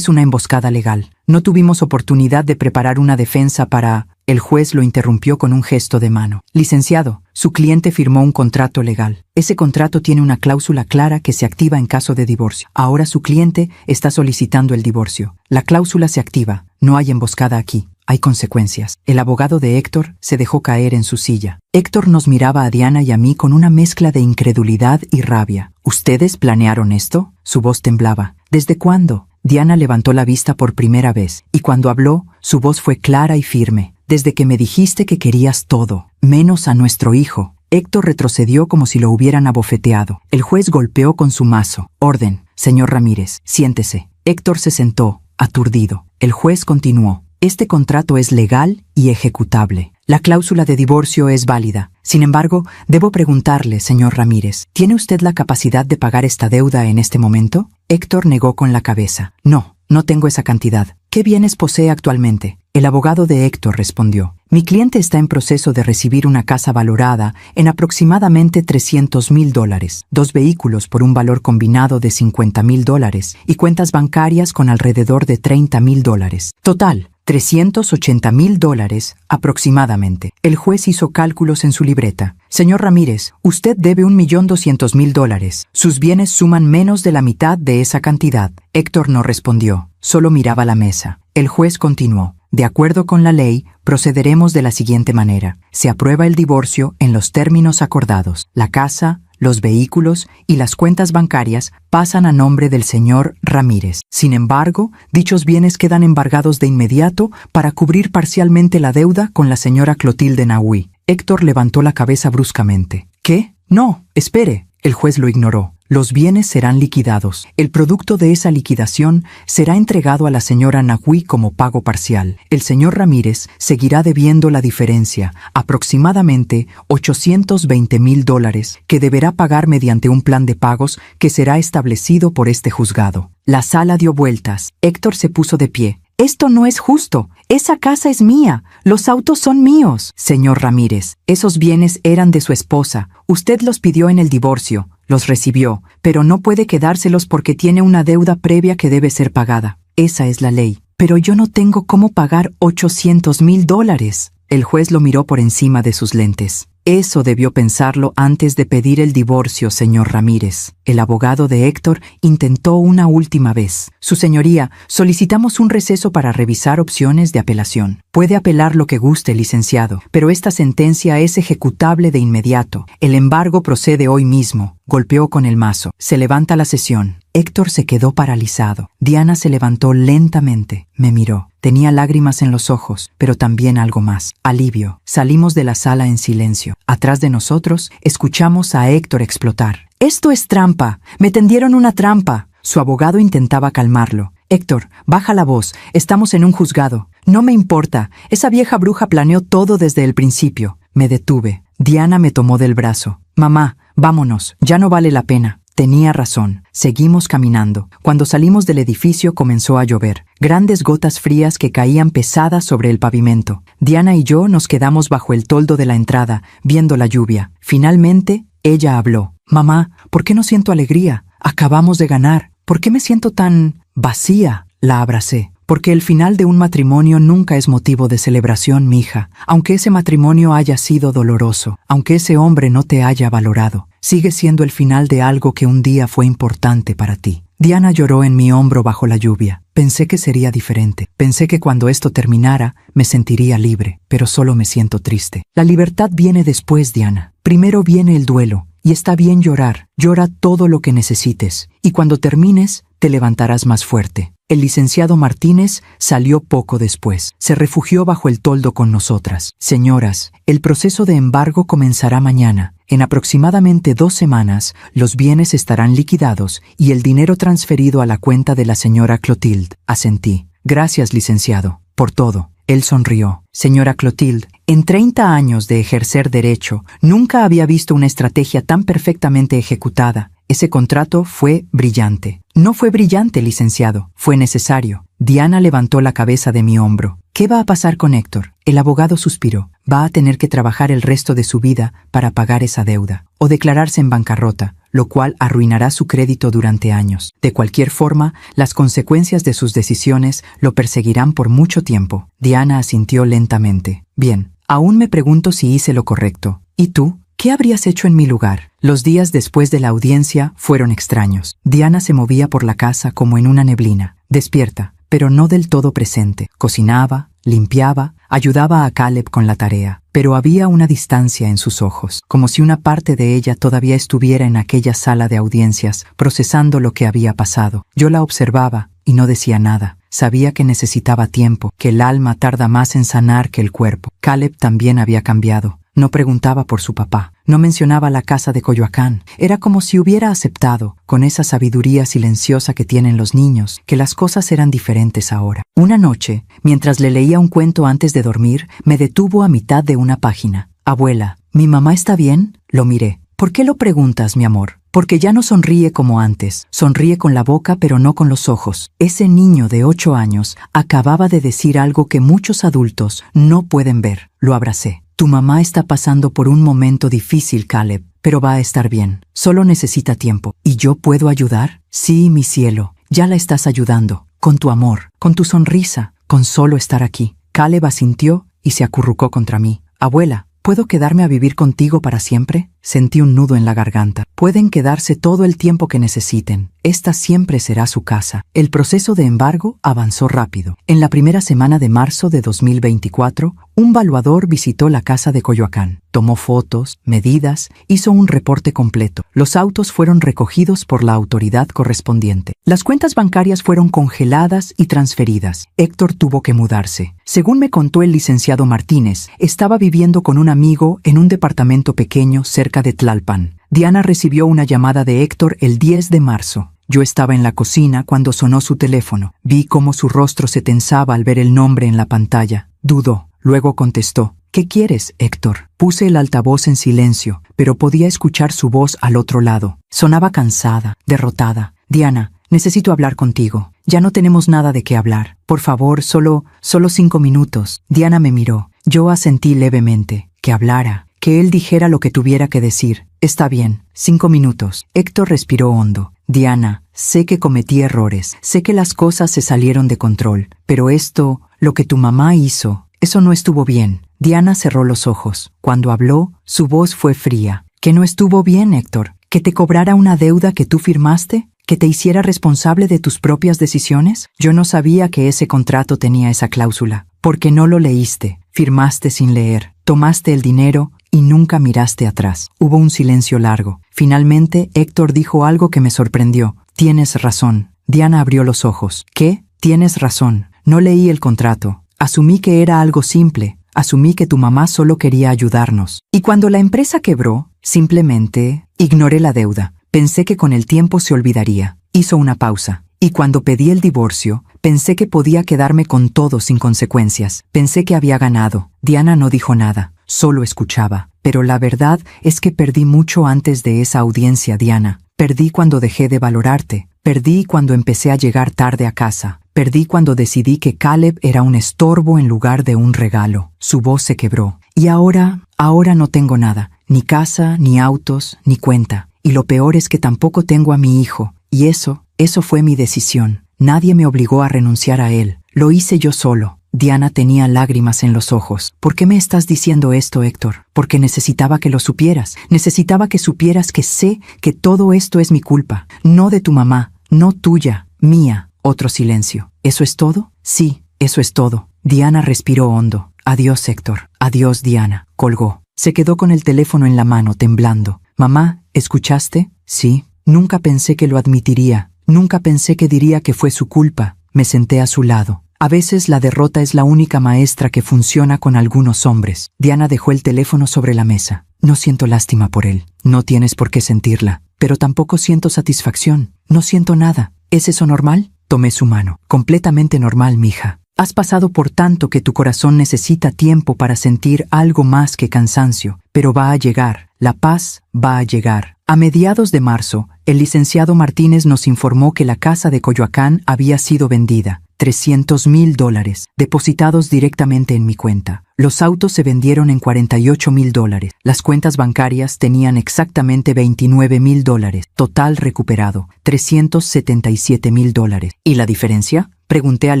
A: una emboscada legal. No tuvimos oportunidad de preparar una defensa para... El juez lo interrumpió con un gesto de mano. Licenciado, su cliente firmó un contrato legal. Ese contrato tiene una cláusula clara que se activa en caso de divorcio. Ahora su cliente está solicitando el divorcio. La cláusula se activa. No hay emboscada aquí. Hay consecuencias. El abogado de Héctor se dejó caer en su silla. Héctor nos miraba a Diana y a mí con una mezcla de incredulidad y rabia. ¿Ustedes planearon esto? Su voz temblaba. ¿Desde cuándo? Diana levantó la vista por primera vez, y cuando habló, su voz fue clara y firme. Desde que me dijiste que querías todo, menos a nuestro hijo. Héctor retrocedió como si lo hubieran abofeteado. El juez golpeó con su mazo. Orden, señor Ramírez, siéntese. Héctor se sentó, aturdido. El juez continuó. Este contrato es legal y ejecutable. La cláusula de divorcio es válida. Sin embargo, debo preguntarle, señor Ramírez, ¿tiene usted la capacidad de pagar esta deuda en este momento? Héctor negó con la cabeza. No tengo esa cantidad. ¿Qué bienes posee actualmente? El abogado de Héctor respondió. Mi cliente está en proceso de recibir una casa valorada en aproximadamente $300,000, 2 vehículos por un valor combinado de $50,000 y cuentas bancarias con alrededor de $30,000. Total, $380,000 aproximadamente. El juez hizo cálculos en su libreta. Señor Ramírez, usted debe $1,200,000. Sus bienes suman menos de la mitad de esa cantidad. Héctor no respondió, solo miraba la mesa. El juez continuó. De acuerdo con la ley, procederemos de la siguiente manera. Se aprueba el divorcio en los términos acordados. La casa, los vehículos y las cuentas bancarias pasan a nombre del señor Ramírez. Sin embargo, dichos bienes quedan embargados de inmediato para cubrir parcialmente la deuda con la señora Clotilde Nahui. Héctor levantó la cabeza bruscamente. ¿Qué? No, espere. El juez lo ignoró. Los bienes serán liquidados. El producto de esa liquidación será entregado a la señora Nagüí como pago parcial. El señor Ramírez seguirá debiendo la diferencia, aproximadamente $820,000, que deberá pagar mediante un plan de pagos que será establecido por este juzgado. La sala dio vueltas. Héctor se puso de pie. Esto no es justo. Esa casa es mía. Los autos son míos. Señor Ramírez, esos bienes eran de su esposa. Usted los pidió en el divorcio. Los recibió, pero no puede quedárselos porque tiene una deuda previa que debe ser pagada. Esa es la ley. Pero yo no tengo cómo pagar $800,000. El juez lo miró por encima de sus lentes. Eso debió pensarlo antes de pedir el divorcio, señor Ramírez. El abogado de Héctor intentó una última vez. Su señoría, solicitamos un receso para revisar opciones de apelación. Puede apelar lo que guste, licenciado, pero esta sentencia es ejecutable de inmediato. El embargo procede hoy mismo. Golpeó con el mazo. Se levanta la sesión. Héctor se quedó paralizado. Diana se levantó lentamente. Me miró. Tenía lágrimas en los ojos, pero también algo más. Alivio. Salimos de la sala en silencio. Atrás de nosotros, escuchamos a Héctor explotar. «¡Esto es trampa! ¡Me tendieron una trampa!». Su abogado intentaba calmarlo. «Héctor, baja la voz. Estamos en un juzgado». «No me importa. Esa vieja bruja planeó todo desde el principio». Me detuve. Diana me tomó del brazo. «Mamá, vámonos. Ya no vale la pena». Tenía razón. Seguimos caminando. Cuando salimos del edificio comenzó a llover. Grandes gotas frías que caían pesadas sobre el pavimento. Diana y yo nos quedamos bajo el toldo de la entrada, viendo la lluvia. Finalmente, ella habló. «Mamá, ¿por qué no siento alegría? Acabamos de ganar. ¿Por qué me siento tan vacía?». La abracé. «Porque el final de un matrimonio nunca es motivo de celebración, mija. Aunque ese matrimonio haya sido doloroso, aunque ese hombre no te haya valorado, sigue siendo el final de algo que un día fue importante para ti». Diana lloró en mi hombro bajo la lluvia. Pensé que sería diferente. Pensé que cuando esto terminara, me sentiría libre, pero solo me siento triste. La libertad viene después, Diana. Primero viene el duelo. Y está bien llorar. Llora todo lo que necesites. Y cuando termines, te levantarás más fuerte. El licenciado Martínez salió poco después. Se refugió bajo el toldo con nosotras. «Señoras, el proceso de embargo comenzará mañana. En aproximadamente 2 semanas, los bienes estarán liquidados y el dinero transferido a la cuenta de la señora Clotilde». Asentí. «Gracias, licenciado, por todo». Él sonrió. «Señora Clotilde, en 30 años de ejercer derecho, nunca había visto una estrategia tan perfectamente ejecutada. Ese contrato fue brillante». «No fue brillante, licenciado. Fue necesario». Diana levantó la cabeza de mi hombro. «¿Qué va a pasar con Héctor?». El abogado suspiró. «Va a tener que trabajar el resto de su vida para pagar esa deuda, o declararse en bancarrota, lo cual arruinará su crédito durante años. De cualquier forma, las consecuencias de sus decisiones lo perseguirán por mucho tiempo». Diana asintió lentamente. «Bien, aún me pregunto si hice lo correcto. ¿Y tú? ¿Qué habrías hecho en mi lugar?». Los días después de la audiencia fueron extraños. Diana se movía por la casa como en una neblina, despierta, pero no del todo presente. Cocinaba, limpiaba, ayudaba a Caleb con la tarea, pero había una distancia en sus ojos, como si una parte de ella todavía estuviera en aquella sala de audiencias, procesando lo que había pasado. Yo la observaba y no decía nada. Sabía que necesitaba tiempo, que el alma tarda más en sanar que el cuerpo. Caleb también había cambiado. No preguntaba por su papá, no mencionaba la casa de Coyoacán. Era como si hubiera aceptado, con esa sabiduría silenciosa que tienen los niños, que las cosas eran diferentes ahora. Una noche, mientras le leía un cuento antes de dormir, me detuvo a mitad de una página. «Abuela, ¿mi mamá está bien?». Lo miré. «¿Por qué lo preguntas, mi amor?». «Porque ya no sonríe como antes. Sonríe con la boca pero no con los ojos». Ese niño de 8 años acababa de decir algo que muchos adultos no pueden ver. Lo abracé. «Tu mamá está pasando por un momento difícil, Caleb, pero va a estar bien. Solo necesita tiempo. ¿Y yo puedo ayudar?». «Sí, mi cielo, ya la estás ayudando. Con tu amor, con tu sonrisa, con solo estar aquí». Caleb asintió y se acurrucó contra mí. «Abuela, ¿puedo quedarme a vivir contigo para siempre?». Sentí un nudo en la garganta. Pueden quedarse todo el tiempo que necesiten. Esta siempre será su casa. El proceso de embargo avanzó rápido. En la primera semana de marzo de 2024, un valuador visitó la casa de Coyoacán. Tomó fotos, medidas, hizo un reporte completo. Los autos fueron recogidos por la autoridad correspondiente. Las cuentas bancarias fueron congeladas y transferidas. Héctor tuvo que mudarse. Según me contó el licenciado Martínez, estaba viviendo con un amigo en un departamento pequeño cerca de Tlalpan. Diana recibió una llamada de Héctor el 10 de marzo. Yo estaba en la cocina cuando sonó su teléfono. Vi cómo su rostro se tensaba al ver el nombre en la pantalla. Dudó. Luego contestó. ¿Qué quieres, Héctor? Puse el altavoz en silencio, pero podía escuchar su voz al otro lado. Sonaba cansada, derrotada. Diana, necesito hablar contigo. Ya no tenemos nada de qué hablar. Por favor, solo 5 minutos. Diana me miró. Yo asentí levemente. Que hablara. Que él dijera lo que tuviera que decir. Está bien, 5 minutos. Héctor respiró hondo. Diana, sé que cometí errores. Sé que las cosas se salieron de control. Pero esto, lo que tu mamá hizo, eso no estuvo bien. Diana cerró los ojos. Cuando habló, su voz fue fría. ¿Que no estuvo bien, Héctor? ¿Que te cobrara una deuda que tú firmaste? ¿Que te hiciera responsable de tus propias decisiones? Yo no sabía que ese contrato tenía esa cláusula. Porque no lo leíste. Firmaste sin leer. Tomaste el dinero y nunca miraste atrás. Hubo un silencio largo. Finalmente, Héctor dijo algo que me sorprendió. Tienes razón. Diana abrió los ojos. ¿Qué? Tienes razón. No leí el contrato. Asumí que era algo simple. Asumí que tu mamá solo quería ayudarnos. Y cuando la empresa quebró, simplemente ignoré la deuda. Pensé que con el tiempo se olvidaría. Hizo una pausa. Y cuando pedí el divorcio, pensé que podía quedarme con todo sin consecuencias. Pensé que había ganado. Diana no dijo nada, solo escuchaba. Pero la verdad es que perdí mucho antes de esa audiencia, Diana. Perdí cuando dejé de valorarte. Perdí cuando empecé a llegar tarde a casa. Perdí cuando decidí que Caleb era un estorbo en lugar de un regalo. Su voz se quebró. Y ahora no tengo nada. Ni casa, ni autos, ni cuenta. Y lo peor es que tampoco tengo a mi hijo. Y eso fue mi decisión. Nadie me obligó a renunciar a él. Lo hice yo solo. Diana tenía lágrimas en los ojos. ¿Por qué me estás diciendo esto, Héctor? Porque necesitaba que lo supieras. Necesitaba que supieras que sé que todo esto es mi culpa. No de tu mamá, no tuya, mía. Otro silencio. ¿Eso es todo? Sí, eso es todo. Diana respiró hondo. Adiós, Héctor. Adiós, Diana. Colgó. Se quedó con el teléfono en la mano, temblando. Mamá, ¿escuchaste? Sí. Nunca pensé que lo admitiría. Nunca pensé que diría que fue su culpa. Me senté a su lado. A veces la derrota es la única maestra que funciona con algunos hombres. Diana dejó el teléfono sobre la mesa. No siento lástima por él. No tienes por qué sentirla. Pero tampoco siento satisfacción. No siento nada. ¿Es eso normal? Tomé su mano. Completamente normal, mija. Has pasado por tanto que tu corazón necesita tiempo para sentir algo más que cansancio. Pero va a llegar. La paz va a llegar. A mediados de marzo, el licenciado Martínez nos informó que la casa de Coyoacán había sido vendida. $300,000, depositados directamente en mi cuenta. Los autos se vendieron en $48,000. Las cuentas bancarias tenían exactamente $29,000. Total recuperado, $377,000. ¿Y la diferencia? Pregunté al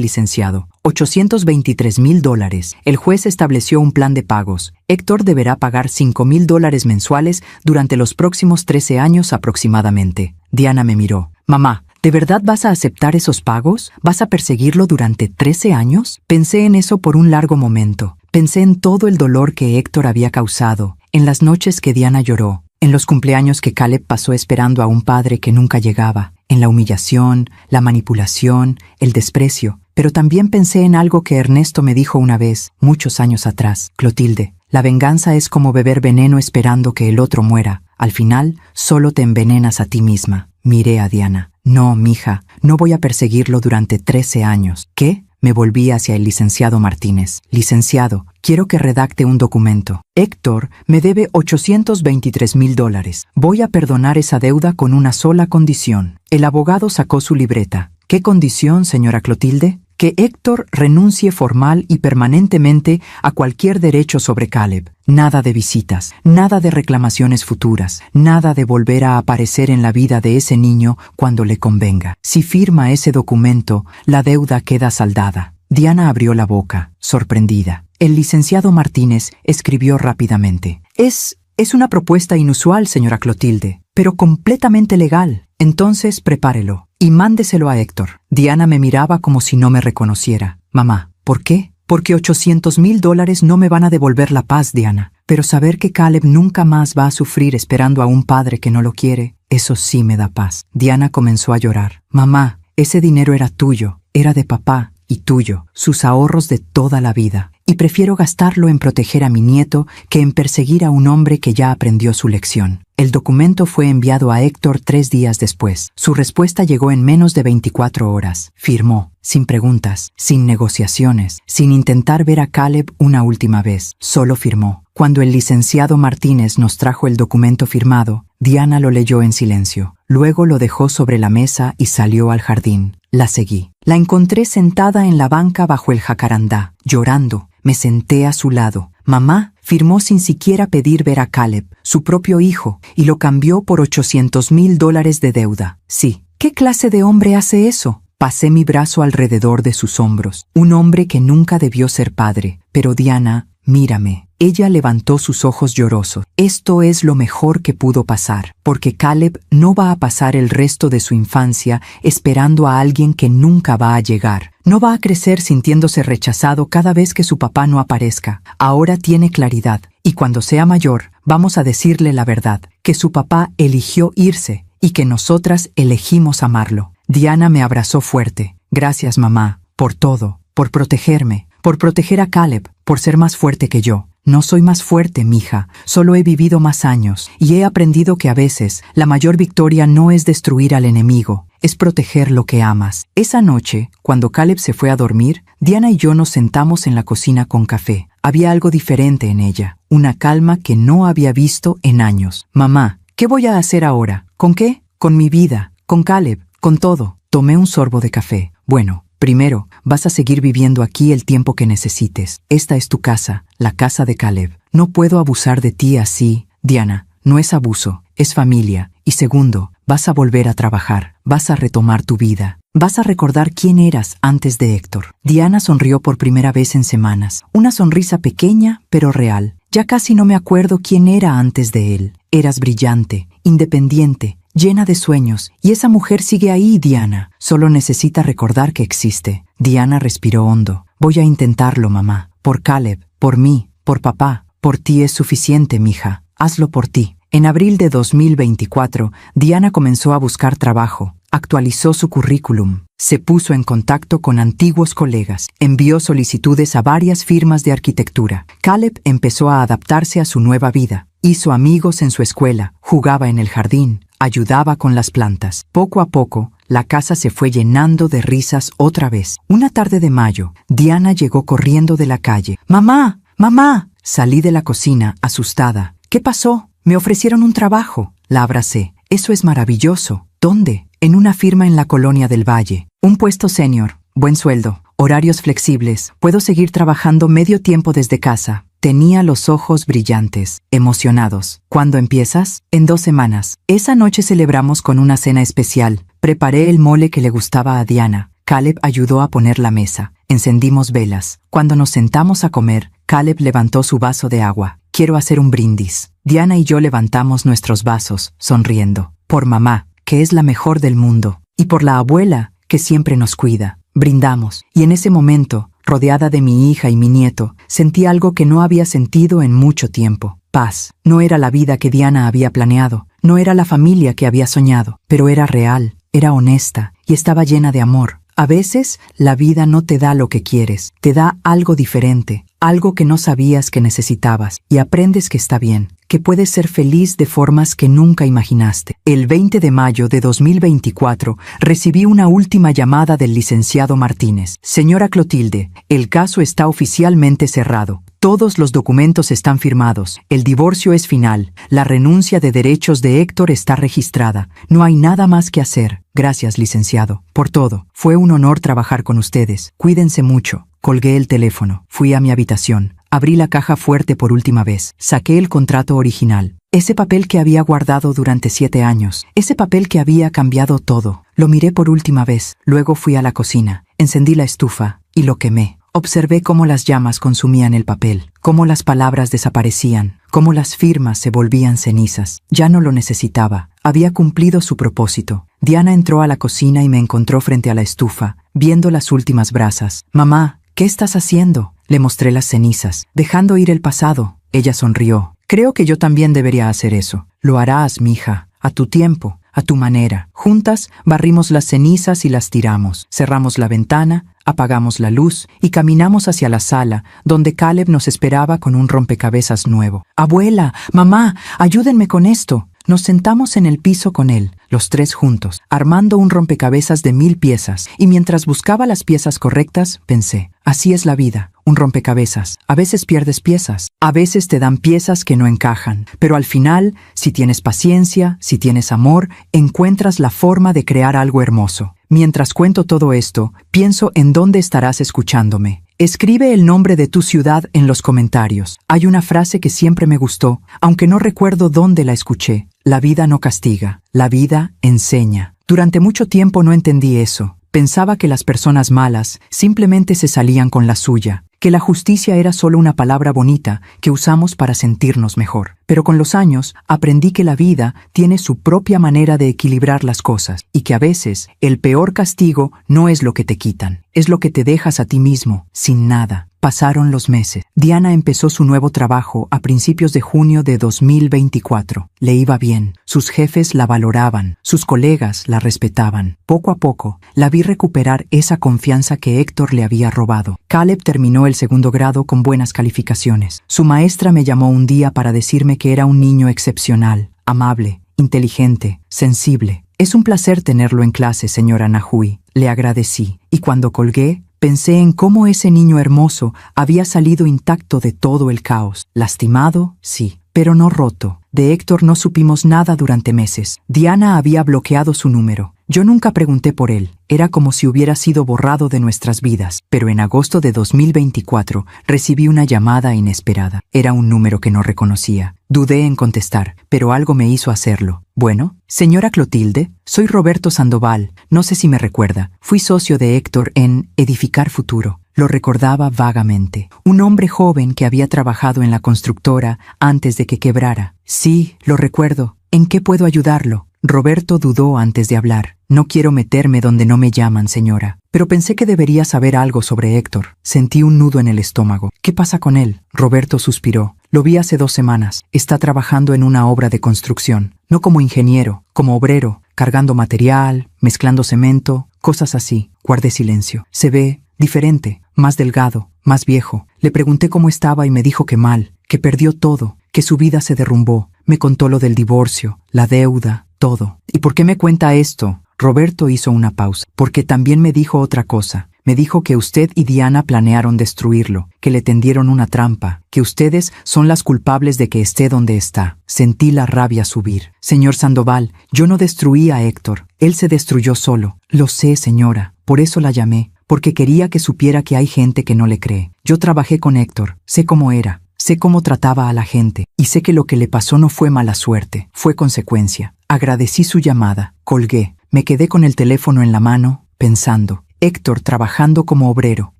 A: licenciado. $823,000. El juez estableció un plan de pagos. Héctor deberá pagar $5,000 mensuales durante los próximos 13 años aproximadamente. Diana me miró. Mamá, ¿de verdad vas a aceptar esos pagos? ¿Vas a perseguirlo durante 13 años? Pensé en eso por un largo momento. Pensé en todo el dolor que Héctor había causado, en las noches que Diana lloró, en los cumpleaños que Caleb pasó esperando a un padre que nunca llegaba, en la humillación, la manipulación, el desprecio. Pero también pensé en algo que Ernesto me dijo una vez, muchos años atrás. Clotilde, la venganza es como beber veneno esperando que el otro muera. Al final, solo te envenenas a ti misma. Miré a Diana. No, mija, no voy a perseguirlo durante 13 años. ¿Qué? Me volví hacia el licenciado Martínez. Licenciado, quiero que redacte un documento. Héctor me debe $823,000. Voy a perdonar esa deuda con una sola condición. El abogado sacó su libreta. ¿Qué condición, señora Clotilde? Que Héctor renuncie formal y permanentemente a cualquier derecho sobre Caleb. Nada de visitas, nada de reclamaciones futuras, nada de volver a aparecer en la vida de ese niño cuando le convenga. Si firma ese documento, la deuda queda saldada. Diana abrió la boca, sorprendida. El licenciado Martínez escribió rápidamente. Es Es una propuesta inusual, señora Clotilde, pero completamente legal. Entonces prepárelo y mándeselo a Héctor. Diana me miraba como si no me reconociera. Mamá, ¿por qué? Porque $800,000 no me van a devolver la paz, Diana. Pero saber que Caleb nunca más va a sufrir esperando a un padre que no lo quiere, eso sí me da paz. Diana comenzó a llorar. Mamá, ese dinero era tuyo, era de papá y tuyo, sus ahorros de toda la vida. Y prefiero gastarlo en proteger a mi nieto que en perseguir a un hombre que ya aprendió su lección. El documento fue enviado a Héctor 3 días después. Su respuesta llegó en menos de 24 horas. Firmó, sin preguntas, sin negociaciones, sin intentar ver a Caleb una última vez. Solo firmó. Cuando el licenciado Martínez nos trajo el documento firmado, Diana lo leyó en silencio. Luego lo dejó sobre la mesa y salió al jardín. La seguí. La encontré sentada en la banca bajo el jacarandá, llorando. Me senté a su lado. Mamá firmó sin siquiera pedir ver a Caleb, su propio hijo, y lo cambió por $800,000 de deuda. Sí. ¿Qué clase de hombre hace eso? Pasé mi brazo alrededor de sus hombros. Un hombre que nunca debió ser padre. Pero Diana, mírame. Ella levantó sus ojos llorosos. Esto es lo mejor que pudo pasar, porque Caleb no va a pasar el resto de su infancia esperando a alguien que nunca va a llegar. No va a crecer sintiéndose rechazado cada vez que su papá no aparezca. Ahora tiene claridad, y cuando sea mayor, vamos a decirle la verdad, que su papá eligió irse y que nosotras elegimos amarlo. Diana me abrazó fuerte. Gracias, mamá, por todo, por protegerme, por proteger a Caleb, por ser más fuerte que yo. No soy más fuerte, mija, solo he vivido más años y he aprendido que a veces la mayor victoria no es destruir al enemigo, es proteger lo que amas. Esa noche, cuando Caleb se fue a dormir, Diana y yo nos sentamos en la cocina con café. Había algo diferente en ella, una calma que no había visto en años. Mamá, ¿qué voy a hacer ahora? ¿Con qué? Con mi vida, con Caleb, con todo. Tomé un sorbo de café. Bueno, primero, vas a seguir viviendo aquí el tiempo que necesites. Esta es tu casa, la casa de Caleb. No puedo abusar de ti así, Diana. No es abuso, es familia. Y segundo, vas a volver a trabajar. Vas a retomar tu vida. Vas a recordar quién eras antes de Héctor. Diana sonrió por primera vez en semanas. Una sonrisa pequeña, pero real. Ya casi no me acuerdo quién era antes de él. Eras brillante, independiente, llena de sueños, y esa mujer sigue ahí, Diana. Solo necesita recordar que existe. Diana respiró hondo. Voy a intentarlo, mamá. Por Caleb, por mí, por papá. Por ti es suficiente, mija. Hazlo por ti. En abril de 2024, Diana comenzó a buscar trabajo. Actualizó su currículum. Se puso en contacto con antiguos colegas. Envió solicitudes a varias firmas de arquitectura. Caleb empezó a adaptarse a su nueva vida. Hizo amigos en su escuela. Jugaba en el jardín. Ayudaba con las plantas. Poco a poco, la casa se fue llenando de risas otra vez. Una tarde de mayo, Diana llegó corriendo de la calle. ¡Mamá! ¡Mamá! Salí de la cocina, asustada. ¿Qué pasó? Me ofrecieron un trabajo. La abracé. Eso es maravilloso. ¿Dónde? En una firma en la Colonia del Valle. Un puesto senior. Buen sueldo. Horarios flexibles. Puedo seguir trabajando medio tiempo desde casa. Tenía los ojos brillantes, emocionados. ¿Cuándo empiezas? En 2 semanas. Esa noche celebramos con una cena especial. Preparé el mole que le gustaba a Diana. Caleb ayudó a poner la mesa. Encendimos velas. Cuando nos sentamos a comer, Caleb levantó su vaso de agua. Quiero hacer un brindis. Diana y yo levantamos nuestros vasos, sonriendo. Por mamá, que es la mejor del mundo. Y por la abuela, que siempre nos cuida. Brindamos. Y en ese momento, rodeada de mi hija y mi nieto, sentí algo que no había sentido en mucho tiempo. Paz. No era la vida que Diana había planeado. No era la familia que había soñado. Pero era real, era honesta y estaba llena de amor. A veces, la vida no te da lo que quieres. Te da algo diferente. Algo que no sabías que necesitabas. Y aprendes que está bien. Que puedes ser feliz de formas que nunca imaginaste. El 20 de mayo de 2024 recibí una última llamada del licenciado Martínez. Señora Clotilde, el caso está oficialmente cerrado. Todos los documentos están firmados. El divorcio es final. La renuncia de derechos de Héctor está registrada. No hay nada más que hacer. Gracias, licenciado, por todo. Fue un honor trabajar con ustedes. Cuídense mucho. Colgué el teléfono. Fui a mi habitación. Abrí la caja fuerte por última vez. Saqué el contrato original. Ese papel que había guardado durante 7 años. Ese papel que había cambiado todo. Lo miré por última vez. Luego fui a la cocina. Encendí la estufa y lo quemé. Observé cómo las llamas consumían el papel, cómo las palabras desaparecían, cómo las firmas se volvían cenizas. Ya no lo necesitaba. Había cumplido su propósito. Diana entró a la cocina y me encontró frente a la estufa, viendo las últimas brasas. «Mamá, ¿qué estás haciendo?». Le mostré las cenizas, dejando ir el pasado. Ella sonrió. «Creo que yo también debería hacer eso». «Lo harás, mija, a tu tiempo, a tu manera». Juntas barrimos las cenizas y las tiramos. Cerramos la ventana, apagamos la luz y caminamos hacia la sala, donde Caleb nos esperaba con un rompecabezas nuevo. «Abuela, mamá, ayúdenme con esto». Nos sentamos en el piso con él, los tres juntos, armando un rompecabezas de 1000 piezas, y mientras buscaba las piezas correctas, pensé, así es la vida, un rompecabezas. A veces pierdes piezas, a veces te dan piezas que no encajan, pero al final, si tienes paciencia, si tienes amor, encuentras la forma de crear algo hermoso. Mientras cuento todo esto, pienso en dónde estarás escuchándome. Escribe el nombre de tu ciudad en los comentarios. Hay una frase que siempre me gustó, aunque no recuerdo dónde la escuché. La vida no castiga, la vida enseña. Durante mucho tiempo no entendí eso. Pensaba que las personas malas simplemente se salían con la suya, que la justicia era solo una palabra bonita que usamos para sentirnos mejor. Pero con los años aprendí que la vida tiene su propia manera de equilibrar las cosas y que a veces el peor castigo no es lo que te quitan, es lo que te dejas a ti mismo, sin nada. Pasaron los meses. Diana empezó su nuevo trabajo a principios de junio de 2024. Le iba bien. Sus jefes la valoraban. Sus colegas la respetaban. Poco a poco, la vi recuperar esa confianza que Héctor le había robado. Caleb terminó el 2º grado con buenas calificaciones. Su maestra me llamó un día para decirme que era un niño excepcional, amable, inteligente, sensible. «Es un placer tenerlo en clase, señora Nahui», le agradecí. Y cuando colgué, pensé en cómo ese niño hermoso había salido intacto de todo el caos. Lastimado, sí, pero no roto. De Héctor no supimos nada durante meses. Diana había bloqueado su número. Yo nunca pregunté por él. Era como si hubiera sido borrado de nuestras vidas. Pero en agosto de 2024 recibí una llamada inesperada. Era un número que no reconocía. Dudé en contestar, pero algo me hizo hacerlo. «Bueno, señora Clotilde, soy Roberto Sandoval. No sé si me recuerda. Fui socio de Héctor en Edificar Futuro». Lo recordaba vagamente. Un hombre joven que había trabajado en la constructora antes de que quebrara. «Sí, lo recuerdo. ¿En qué puedo ayudarlo?». Roberto dudó antes de hablar. «No quiero meterme donde no me llaman, señora. Pero pensé que debería saber algo sobre Héctor». Sentí un nudo en el estómago. «¿Qué pasa con él?». Roberto suspiró. «Lo vi hace 2 semanas. Está trabajando en una obra de construcción. No como ingeniero, como obrero, cargando material, mezclando cemento, cosas así». Guardé silencio. «Se ve diferente, más delgado, más viejo». Le pregunté cómo estaba y me dijo que mal, que perdió todo, que su vida se derrumbó. Me contó lo del divorcio, la deuda, todo. «¿Y por qué me cuenta esto?». Roberto hizo una pausa. «Porque también me dijo otra cosa. Me dijo que usted y Diana planearon destruirlo, que le tendieron una trampa, que ustedes son las culpables de que esté donde está». Sentí la rabia subir. «Señor Sandoval, yo no destruí a Héctor. Él se destruyó solo». «Lo sé, señora. Por eso la llamé, porque quería que supiera que hay gente que no le cree. Yo trabajé con Héctor. Sé cómo era. Sé cómo trataba a la gente. Y sé que lo que le pasó no fue mala suerte. Fue consecuencia». Agradecí su llamada. Colgué. Me quedé con el teléfono en la mano, pensando. Héctor trabajando como obrero,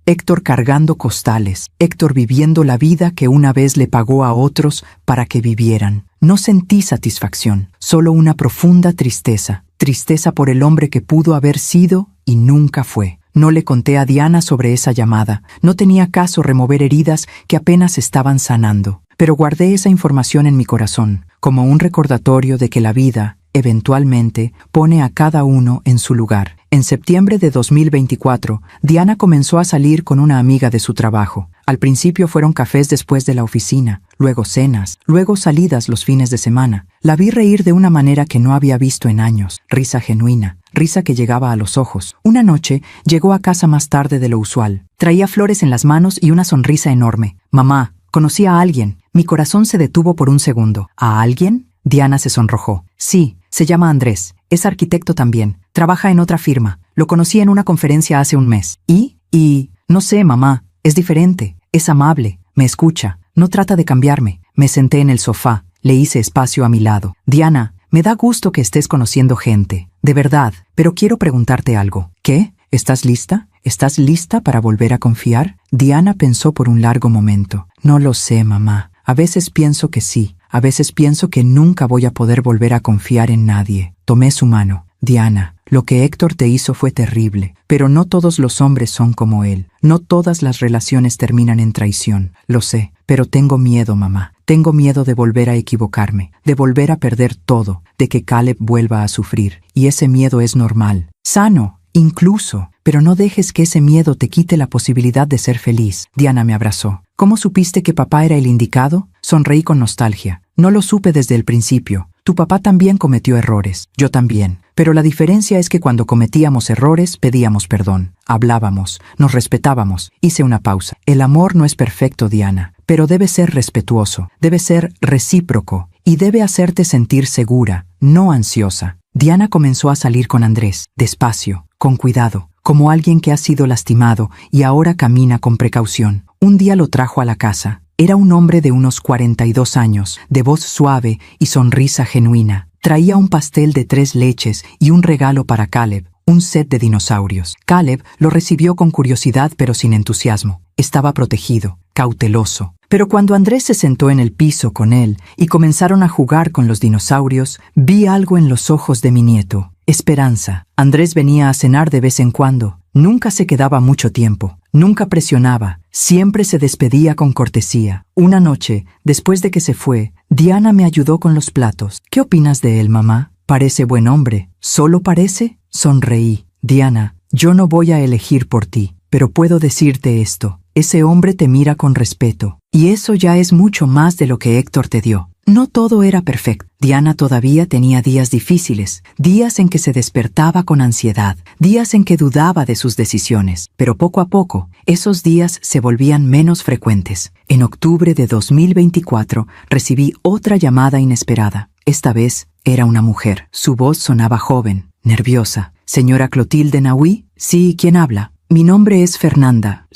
A: Héctor cargando costales, Héctor viviendo la vida que una vez le pagó a otros para que vivieran. No sentí satisfacción, solo una profunda tristeza. Tristeza por el hombre que pudo haber sido y nunca fue. No le conté a Diana sobre esa llamada. No tenía caso remover heridas que apenas estaban sanando. Pero guardé esa información en mi corazón, como un recordatorio de que la vida, eventualmente, pone a cada uno en su lugar. En septiembre de 2024, Diana comenzó a salir con una amiga de su trabajo. Al principio fueron cafés después de la oficina, luego cenas, luego salidas los fines de semana. La vi reír de una manera que no había visto en años, risa genuina, risa que llegaba a los ojos. Una noche llegó a casa más tarde de lo usual. Traía flores en las manos y una sonrisa enorme. «Mamá, conocí a alguien». Mi corazón se detuvo por un segundo. «¿A alguien?». Diana se sonrojó. «Sí, se llama Andrés. Es arquitecto también. Trabaja en otra firma. Lo conocí en una conferencia hace un mes. Y, no sé, mamá, es diferente. Es amable. Me escucha. No trata de cambiarme». Me senté en el sofá. Le hice espacio a mi lado. «Diana, me da gusto que estés conociendo gente. De verdad. Pero quiero preguntarte algo». «¿Qué? ¿Estás lista?». ¿Estás lista para volver a confiar? Diana pensó por un largo momento. No lo sé, mamá. A veces pienso que sí. A veces pienso que nunca voy a poder volver a confiar en nadie. Tomé su mano. Diana, lo que Héctor te hizo fue terrible, pero no todos los hombres son como él. No todas las relaciones terminan en traición. Lo sé, pero tengo miedo, mamá. Tengo miedo de volver a equivocarme, de volver a perder todo, de que Caleb vuelva a sufrir. Y ese miedo es normal. Sano, incluso. Pero no dejes que ese miedo te quite la posibilidad de ser feliz. Diana me abrazó. ¿Cómo supiste que papá era el indicado? Sonreí con nostalgia. No lo supe desde el principio. Tu papá también cometió errores. Yo también. Pero la diferencia es que cuando cometíamos errores, pedíamos perdón. Hablábamos, nos respetábamos. Hice una pausa. El amor no es perfecto, Diana, pero debe ser respetuoso, debe ser recíproco y debe hacerte sentir segura, no ansiosa. Diana comenzó a salir con Andrés, despacio, con cuidado, como alguien que ha sido lastimado y ahora camina con precaución. Un día lo trajo a la casa. Era un hombre de unos 42 años, de voz suave y sonrisa genuina. Traía un pastel de 3 leches y un regalo para Caleb, un set de dinosaurios. Caleb lo recibió con curiosidad pero sin entusiasmo. Estaba protegido, cauteloso. Pero cuando Andrés se sentó en el piso con él y comenzaron a jugar con los dinosaurios, vi algo en los ojos de mi nieto. Esperanza. Andrés venía a cenar de vez en cuando. Nunca se quedaba mucho tiempo. Nunca presionaba. Siempre se despedía con cortesía. Una noche, después de que se fue, Diana me ayudó con los platos. ¿Qué opinas de él, mamá? Parece buen hombre. ¿Solo parece? Sonreí. Diana, yo no voy a elegir por ti, pero puedo decirte esto. Ese hombre te mira con respeto. Y eso ya es mucho más de lo que Héctor te dio. No todo era perfecto. Diana todavía tenía días difíciles, días en que se despertaba con ansiedad, días en que dudaba de sus decisiones. Pero poco a poco, esos días se volvían menos frecuentes. En octubre de 2024 recibí otra llamada inesperada. Esta vez era una mujer. Su voz sonaba joven, nerviosa. ¿Señora Clotilde Nahui? Sí, ¿quién habla? Mi nombre es Fernanda.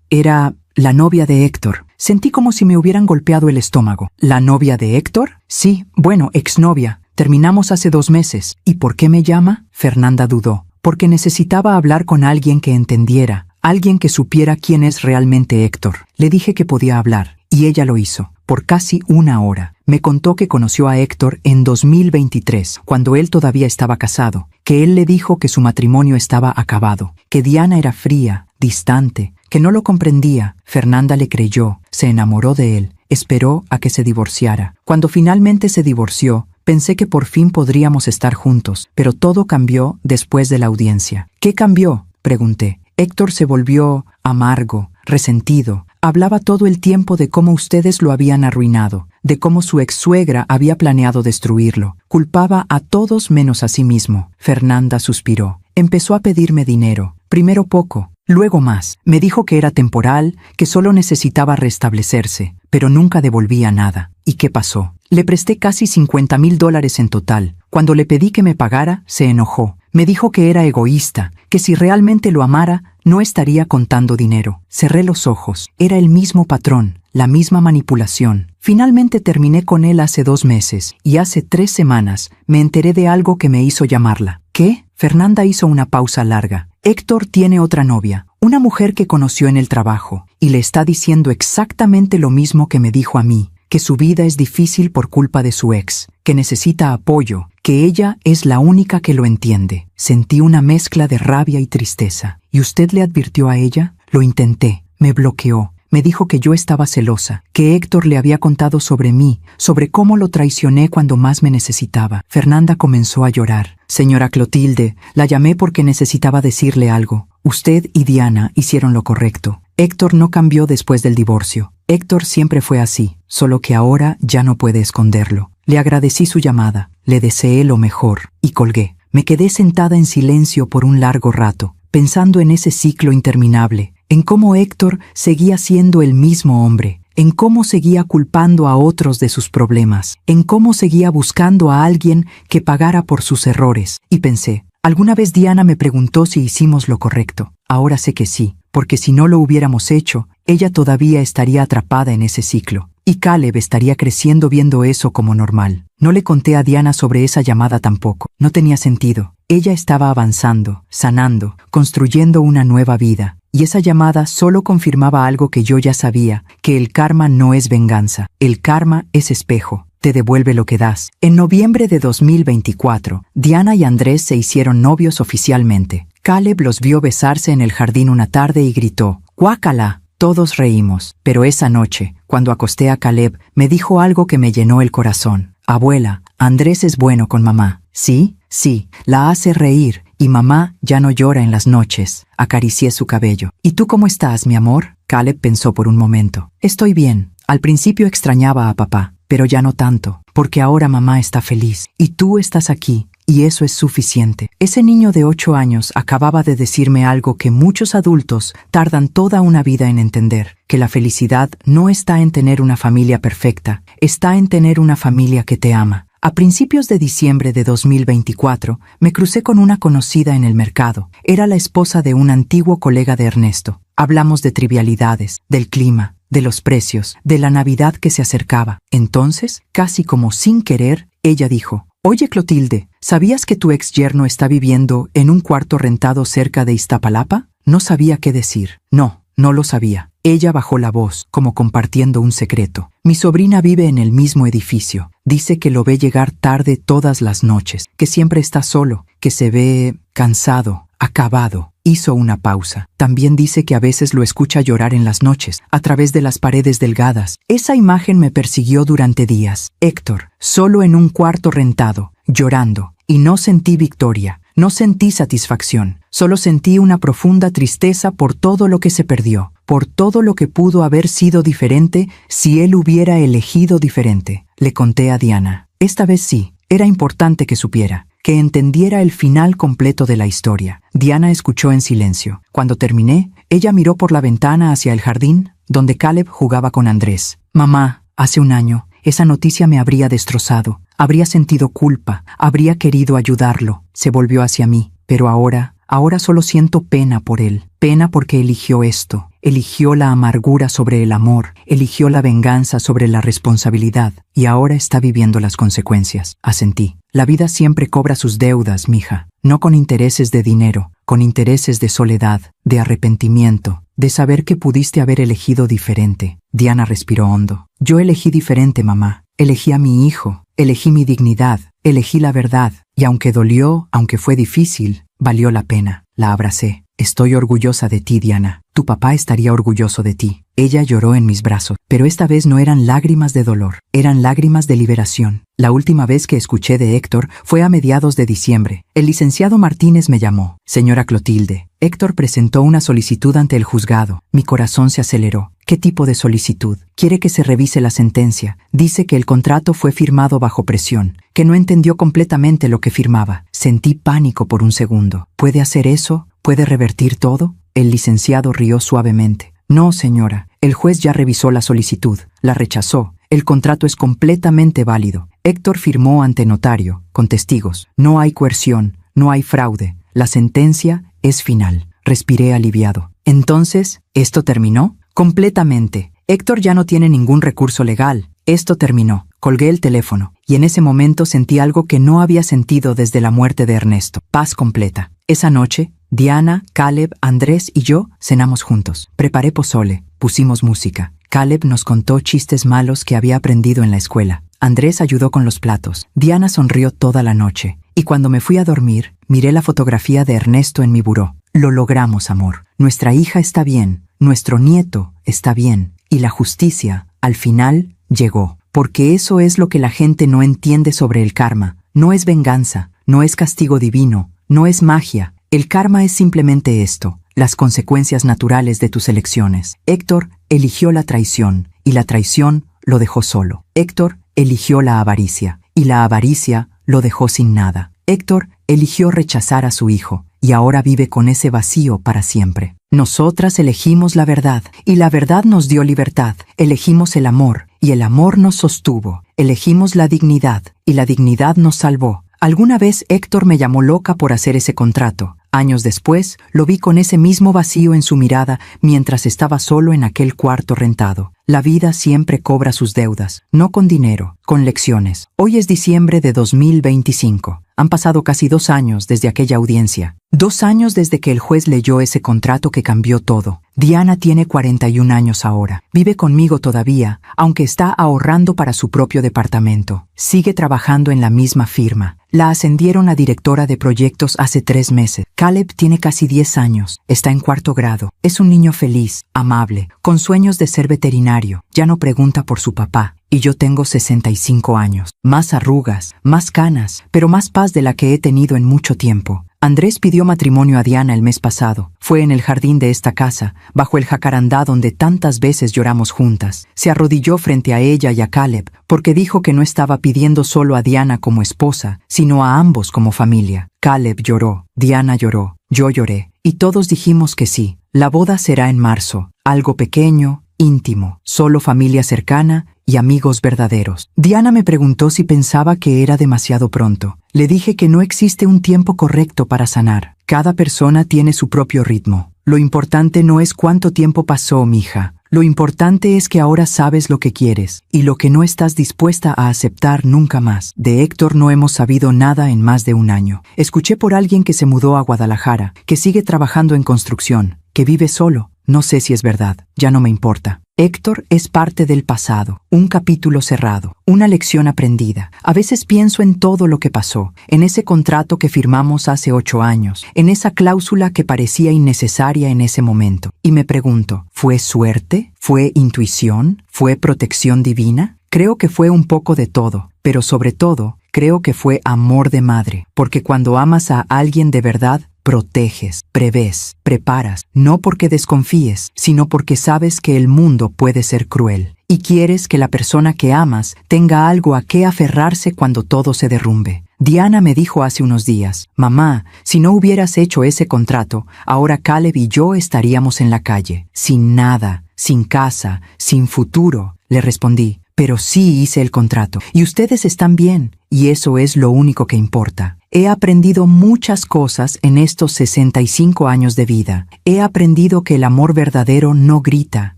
A: Era la novia de Héctor. Sentí como si me hubieran golpeado el estómago. ¿La novia de Héctor? Sí, bueno, exnovia. Terminamos hace 2 meses. ¿Y por qué me llama? Fernanda dudó. Porque necesitaba hablar con alguien que entendiera, alguien que supiera quién es realmente Héctor. Le dije que podía hablar, y ella lo hizo. Por casi 1 hora. Me contó que conoció a Héctor en 2023, cuando él todavía estaba casado, que él le dijo que su matrimonio estaba acabado, que Diana era fría, distante, que no lo comprendía. Fernanda le creyó, se enamoró de él, esperó a que se divorciara. Cuando finalmente se divorció, pensé que por fin podríamos estar juntos, pero todo cambió después de la audiencia. ¿Qué cambió?, pregunté. Héctor se volvió amargo, resentido. Hablaba todo el tiempo de cómo ustedes lo habían arruinado, de cómo su ex-suegra había planeado destruirlo. Culpaba a todos menos a sí mismo. Fernanda suspiró. Empezó a pedirme dinero. Primero poco, luego más. Me dijo que era temporal, que solo necesitaba restablecerse, pero nunca devolvía nada. ¿Y qué pasó? Le presté casi $50,000 en total. Cuando le pedí que me pagara, se enojó. Me dijo que era egoísta, que si realmente lo amara, no estaría contando dinero. Cerré los ojos. Era el mismo patrón, la misma manipulación. Finalmente terminé con él hace 2 meses, y hace 3 semanas me enteré de algo que me hizo llamarla. ¿Qué? Fernanda hizo una pausa larga. Héctor tiene otra novia, una mujer que conoció en el trabajo, y le está diciendo exactamente lo mismo que me dijo a mí, que su vida es difícil por culpa de su ex, que necesita apoyo, que ella es la única que lo entiende. Sentí una mezcla de rabia y tristeza. ¿Y usted le advirtió a ella? Lo intenté. Me bloqueó. Me dijo que yo estaba celosa, que Héctor le había contado sobre mí, sobre cómo lo traicioné cuando más me necesitaba. Fernanda comenzó a llorar. Señora Clotilde, la llamé porque necesitaba decirle algo. Usted y Diana hicieron lo correcto. Héctor no cambió después del divorcio. Héctor siempre fue así, solo que ahora ya no puede esconderlo. Le agradecí su llamada, le deseé lo mejor y colgué. Me quedé sentada en silencio por un largo rato, pensando en ese ciclo interminable, en cómo Héctor seguía siendo el mismo hombre, en cómo seguía culpando a otros de sus problemas, en cómo seguía buscando a alguien que pagara por sus errores. Y pensé, alguna vez Diana me preguntó si hicimos lo correcto. Ahora sé que sí, porque si no lo hubiéramos hecho, ella todavía estaría atrapada en ese ciclo. Y Caleb estaría creciendo viendo eso como normal. No le conté a Diana sobre esa llamada tampoco. No tenía sentido. Ella estaba avanzando, sanando, construyendo una nueva vida. Y esa llamada solo confirmaba algo que yo ya sabía, que el karma no es venganza. El karma es espejo. Te devuelve lo que das. En noviembre de 2024, Diana y Andrés se hicieron novios oficialmente. Caleb los vio besarse en el jardín una tarde y gritó, «¡Guácala!». Todos reímos, pero esa noche, cuando acosté a Caleb, me dijo algo que me llenó el corazón. «Abuela, Andrés es bueno con mamá». «Sí, sí, la hace reír, y mamá ya no llora en las noches». Acaricié su cabello. «¿Y tú cómo estás, mi amor?». Caleb pensó por un momento. «Estoy bien. Al principio extrañaba a papá, pero ya no tanto, porque ahora mamá está feliz, y tú estás aquí. Y eso es suficiente». Ese niño de 8 años acababa de decirme algo que muchos adultos tardan toda una vida en entender, que la felicidad no está en tener una familia perfecta, está en tener una familia que te ama. A principios de diciembre de 2024, me crucé con una conocida en el mercado. Era la esposa de un antiguo colega de Ernesto. Hablamos de trivialidades, del clima, de los precios, de la Navidad que se acercaba. Entonces, casi como sin querer, ella dijo, «Oye, Clotilde, ¿sabías que tu ex yerno está viviendo en un cuarto rentado cerca de Iztapalapa?». No sabía qué decir. No lo sabía. Ella bajó la voz, como compartiendo un secreto. «Mi sobrina vive en el mismo edificio. Dice que lo ve llegar tarde todas las noches, que siempre está solo, que se ve cansado, acabado». Hizo una pausa. «También dice que a veces lo escucha llorar en las noches, a través de las paredes delgadas». Esa imagen me persiguió durante días. Héctor, solo en un cuarto rentado, llorando. Y no sentí victoria, no sentí satisfacción. Solo sentí una profunda tristeza por todo lo que se perdió, por todo lo que pudo haber sido diferente si él hubiera elegido diferente. Le conté a Diana. Esta vez sí, era importante que supiera, que entendiera el final completo de la historia. Diana escuchó en silencio. Cuando terminé, ella miró por la ventana hacia el jardín, donde Caleb jugaba con Andrés. «Mamá, hace un año, esa noticia me habría destrozado. Habría sentido culpa, habría querido ayudarlo». Se volvió hacia mí. «Pero ahora solo siento pena por él. Pena porque eligió esto. Eligió la amargura sobre el amor, eligió la venganza sobre la responsabilidad, y ahora está viviendo las consecuencias». Asentí. «La vida siempre cobra sus deudas, mija. No con intereses de dinero, con intereses de soledad, de arrepentimiento, de saber que pudiste haber elegido diferente». Diana respiró hondo. «Yo elegí diferente, mamá. Elegí a mi hijo, elegí mi dignidad, elegí la verdad, y aunque dolió, aunque fue difícil, valió la pena». La abracé. «Estoy orgullosa de ti, Diana. Tu papá estaría orgulloso de ti». Ella lloró en mis brazos, pero esta vez no eran lágrimas de dolor, eran lágrimas de liberación. La última vez que escuché de Héctor fue a mediados de diciembre. El licenciado Martínez me llamó. «Señora Clotilde, Héctor presentó una solicitud ante el juzgado». Mi corazón se aceleró. «¿Qué tipo de solicitud?». «Quiere que se revise la sentencia. Dice que el contrato fue firmado bajo presión, que no entendió completamente lo que firmaba». Sentí pánico por un segundo. «¿Puede hacer eso? ¿Puede revertir todo?». El licenciado rió suavemente. «No, señora. El juez ya revisó la solicitud. La rechazó. El contrato es completamente válido. Héctor firmó ante notario, con testigos. No hay coerción, no hay fraude. La sentencia es final». Respiré aliviado. «Entonces, ¿esto terminó?». «Completamente. Héctor ya no tiene ningún recurso legal. Esto terminó». Colgué el teléfono, y en ese momento sentí algo que no había sentido desde la muerte de Ernesto. Paz completa. Esa noche, Diana, Caleb, Andrés y yo cenamos juntos. Preparé pozole, pusimos música. Caleb nos contó chistes malos que había aprendido en la escuela. Andrés ayudó con los platos. Diana sonrió toda la noche. Y cuando me fui a dormir, miré la fotografía de Ernesto en mi buró. Lo logramos, amor. Nuestra hija está bien, nuestro nieto está bien, y la justicia, al final, llegó. Porque eso es lo que la gente no entiende sobre el karma. No es venganza, no es castigo divino, no es magia. El karma es simplemente esto, las consecuencias naturales de tus elecciones. Héctor eligió la traición, y la traición lo dejó solo. Héctor eligió la avaricia, y la avaricia lo dejó sin nada. Héctor eligió rechazar a su hijo, y ahora vive con ese vacío para siempre. Nosotras elegimos la verdad, y la verdad nos dio libertad. Elegimos el amor, y el amor nos sostuvo. Elegimos la dignidad, y la dignidad nos salvó. Alguna vez Héctor me llamó loca por hacer ese contrato. Años después, lo vi con ese mismo vacío en su mirada mientras estaba solo en aquel cuarto rentado. La vida siempre cobra sus deudas, no con dinero, con lecciones. Hoy es diciembre de 2025. Han pasado casi 2 años desde aquella audiencia. 2 años desde que el juez leyó ese contrato que cambió todo. Diana tiene 41 años ahora. Vive conmigo todavía, aunque está ahorrando para su propio departamento. Sigue trabajando en la misma firma. La ascendieron a directora de proyectos hace 3 meses. Caleb tiene casi 10 años. Está en 4º grado. Es un niño feliz, amable, con sueños de ser veterinario. Ya no pregunta por su papá. Y yo tengo 65 años. Más arrugas, más canas, pero más paz de la que he tenido en mucho tiempo. Andrés pidió matrimonio a Diana el mes pasado. Fue en el jardín de esta casa, bajo el jacarandá donde tantas veces lloramos juntas. Se arrodilló frente a ella y a Caleb, porque dijo que no estaba pidiendo solo a Diana como esposa, sino a ambos como familia. Caleb lloró, Diana lloró, yo lloré, y todos dijimos que sí. La boda será en marzo, algo pequeño, íntimo, solo familia cercana y amigos verdaderos. Diana me preguntó si pensaba que era demasiado pronto. Le dije que no existe un tiempo correcto para sanar. Cada persona tiene su propio ritmo. Lo importante no es cuánto tiempo pasó, mija. Lo importante es que ahora sabes lo que quieres y lo que no estás dispuesta a aceptar nunca más. De Héctor no hemos sabido nada en más de 1 año. Escuché por alguien que se mudó a Guadalajara, que sigue trabajando en construcción, que vive solo. No sé si es verdad, ya no me importa. Héctor es parte del pasado, un capítulo cerrado, una lección aprendida. A veces pienso en todo lo que pasó, en ese contrato que firmamos hace 8 años, en esa cláusula que parecía innecesaria en ese momento. Y me pregunto, ¿fue suerte? ¿Fue intuición? ¿Fue protección divina? Creo que fue un poco de todo, pero sobre todo, creo que fue amor de madre, porque cuando amas a alguien de verdad, proteges, prevés, preparas, no porque desconfíes, sino porque sabes que el mundo puede ser cruel y quieres que la persona que amas tenga algo a qué aferrarse cuando todo se derrumbe. Diana me dijo hace unos días, mamá, si no hubieras hecho ese contrato, ahora Caleb y yo estaríamos en la calle, sin nada, sin casa, sin futuro. Le respondí, pero sí hice el contrato y ustedes están bien y eso es lo único que importa. He aprendido muchas cosas en estos 65 años de vida. He aprendido que el amor verdadero no grita,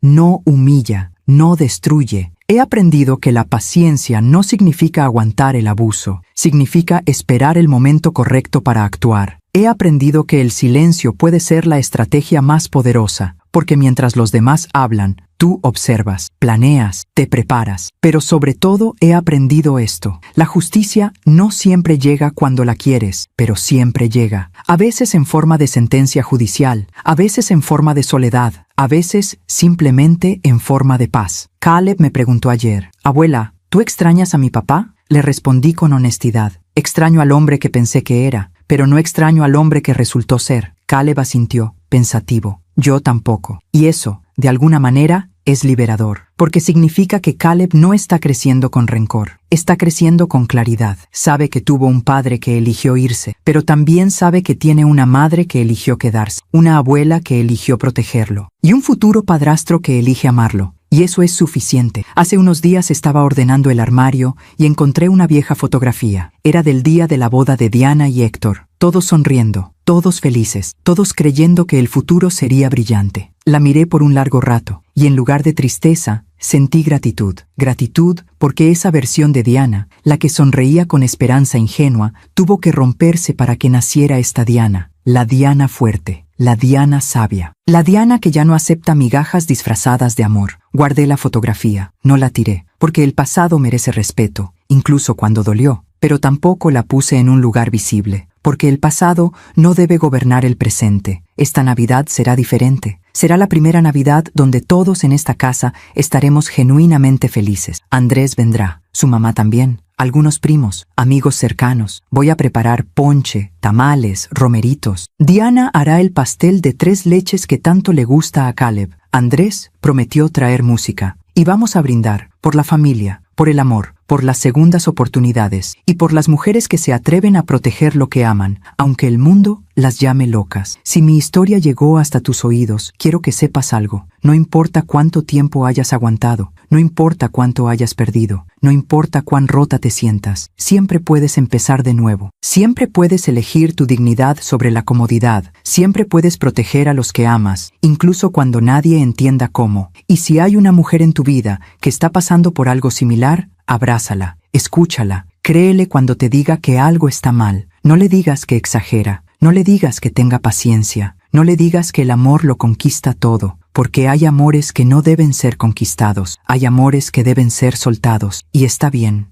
A: no humilla, no destruye. He aprendido que la paciencia no significa aguantar el abuso, significa esperar el momento correcto para actuar. He aprendido que el silencio puede ser la estrategia más poderosa, porque mientras los demás hablan, tú observas, planeas, te preparas. Pero sobre todo he aprendido esto. La justicia no siempre llega cuando la quieres, pero siempre llega. A veces en forma de sentencia judicial, a veces en forma de soledad, a veces simplemente en forma de paz. Caleb me preguntó ayer, abuela, ¿tú extrañas a mi papá? Le respondí con honestidad. Extraño al hombre que pensé que era, pero no extraño al hombre que resultó ser. Caleb asintió, pensativo. Yo tampoco. Y eso, de alguna manera, es liberador, porque significa que Caleb no está creciendo con rencor, está creciendo con claridad. Sabe que tuvo un padre que eligió irse, pero también sabe que tiene una madre que eligió quedarse, una abuela que eligió protegerlo, y un futuro padrastro que elige amarlo. Y eso es suficiente. Hace unos días estaba ordenando el armario y encontré una vieja fotografía. Era del día de la boda de Diana y Héctor. Todos sonriendo, todos felices, todos creyendo que el futuro sería brillante. La miré por un largo rato, y en lugar de tristeza, sentí gratitud. Gratitud porque esa versión de Diana, la que sonreía con esperanza ingenua, tuvo que romperse para que naciera esta Diana, la Diana fuerte. La Diana sabia. La Diana que ya no acepta migajas disfrazadas de amor. Guardé la fotografía, no la tiré, porque el pasado merece respeto, incluso cuando dolió, pero tampoco la puse en un lugar visible, porque el pasado no debe gobernar el presente. Esta Navidad será diferente. Será la primera Navidad donde todos en esta casa estaremos genuinamente felices. Andrés vendrá, su mamá también. Algunos primos, amigos cercanos. Voy a preparar ponche, tamales, romeritos. Diana hará el pastel de 3 leches que tanto le gusta a Caleb. Andrés prometió traer música. Y vamos a brindar por la familia, por el amor, por las segundas oportunidades y por las mujeres que se atreven a proteger lo que aman, aunque el mundo las llame locas. Si mi historia llegó hasta tus oídos, quiero que sepas algo. No importa cuánto tiempo hayas aguantado, no importa cuánto hayas perdido, no importa cuán rota te sientas, siempre puedes empezar de nuevo. Siempre puedes elegir tu dignidad sobre la comodidad, siempre puedes proteger a los que amas, incluso cuando nadie entienda cómo. Y si hay una mujer en tu vida que está pasando por algo similar, abrázala, escúchala, créele cuando te diga que algo está mal. No le digas que exagera, no le digas que tenga paciencia, no le digas que el amor lo conquista todo, porque hay amores que no deben ser conquistados, hay amores que deben ser soltados, y está bien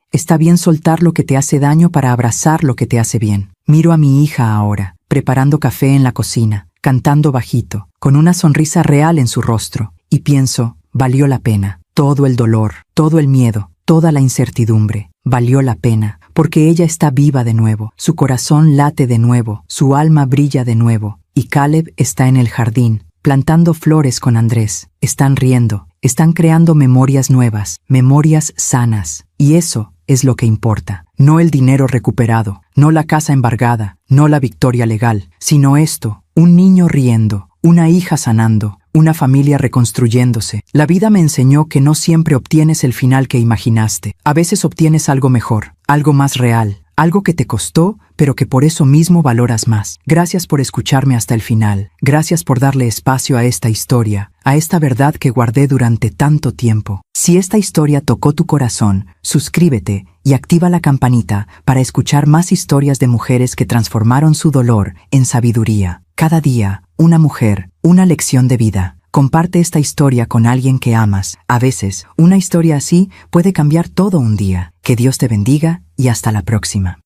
A: soltar lo que te hace daño para abrazar lo que te hace bien. Miro a mi hija ahora, preparando café en la cocina, cantando bajito, con una sonrisa real en su rostro, y pienso, valió la pena, todo el dolor, todo el miedo, toda la incertidumbre, valió la pena, porque ella está viva de nuevo, su corazón late de nuevo, su alma brilla de nuevo, y Caleb está en el jardín, plantando flores con Andrés, están riendo, están creando memorias nuevas, memorias sanas, y eso es lo que importa, no el dinero recuperado, no la casa embargada, no la victoria legal, sino esto, un niño riendo, una hija sanando, una familia reconstruyéndose. La vida me enseñó que no siempre obtienes el final que imaginaste, a veces obtienes algo mejor, algo más real, algo que te costó, pero que por eso mismo valoras más. Gracias por escucharme hasta el final. Gracias por darle espacio a esta historia, a esta verdad que guardé durante tanto tiempo. Si esta historia tocó tu corazón, suscríbete y activa la campanita para escuchar más historias de mujeres que transformaron su dolor en sabiduría. Cada día, una mujer, una lección de vida. Comparte esta historia con alguien que amas. A veces, una historia así puede cambiar todo un día. Que Dios te bendiga y hasta la próxima.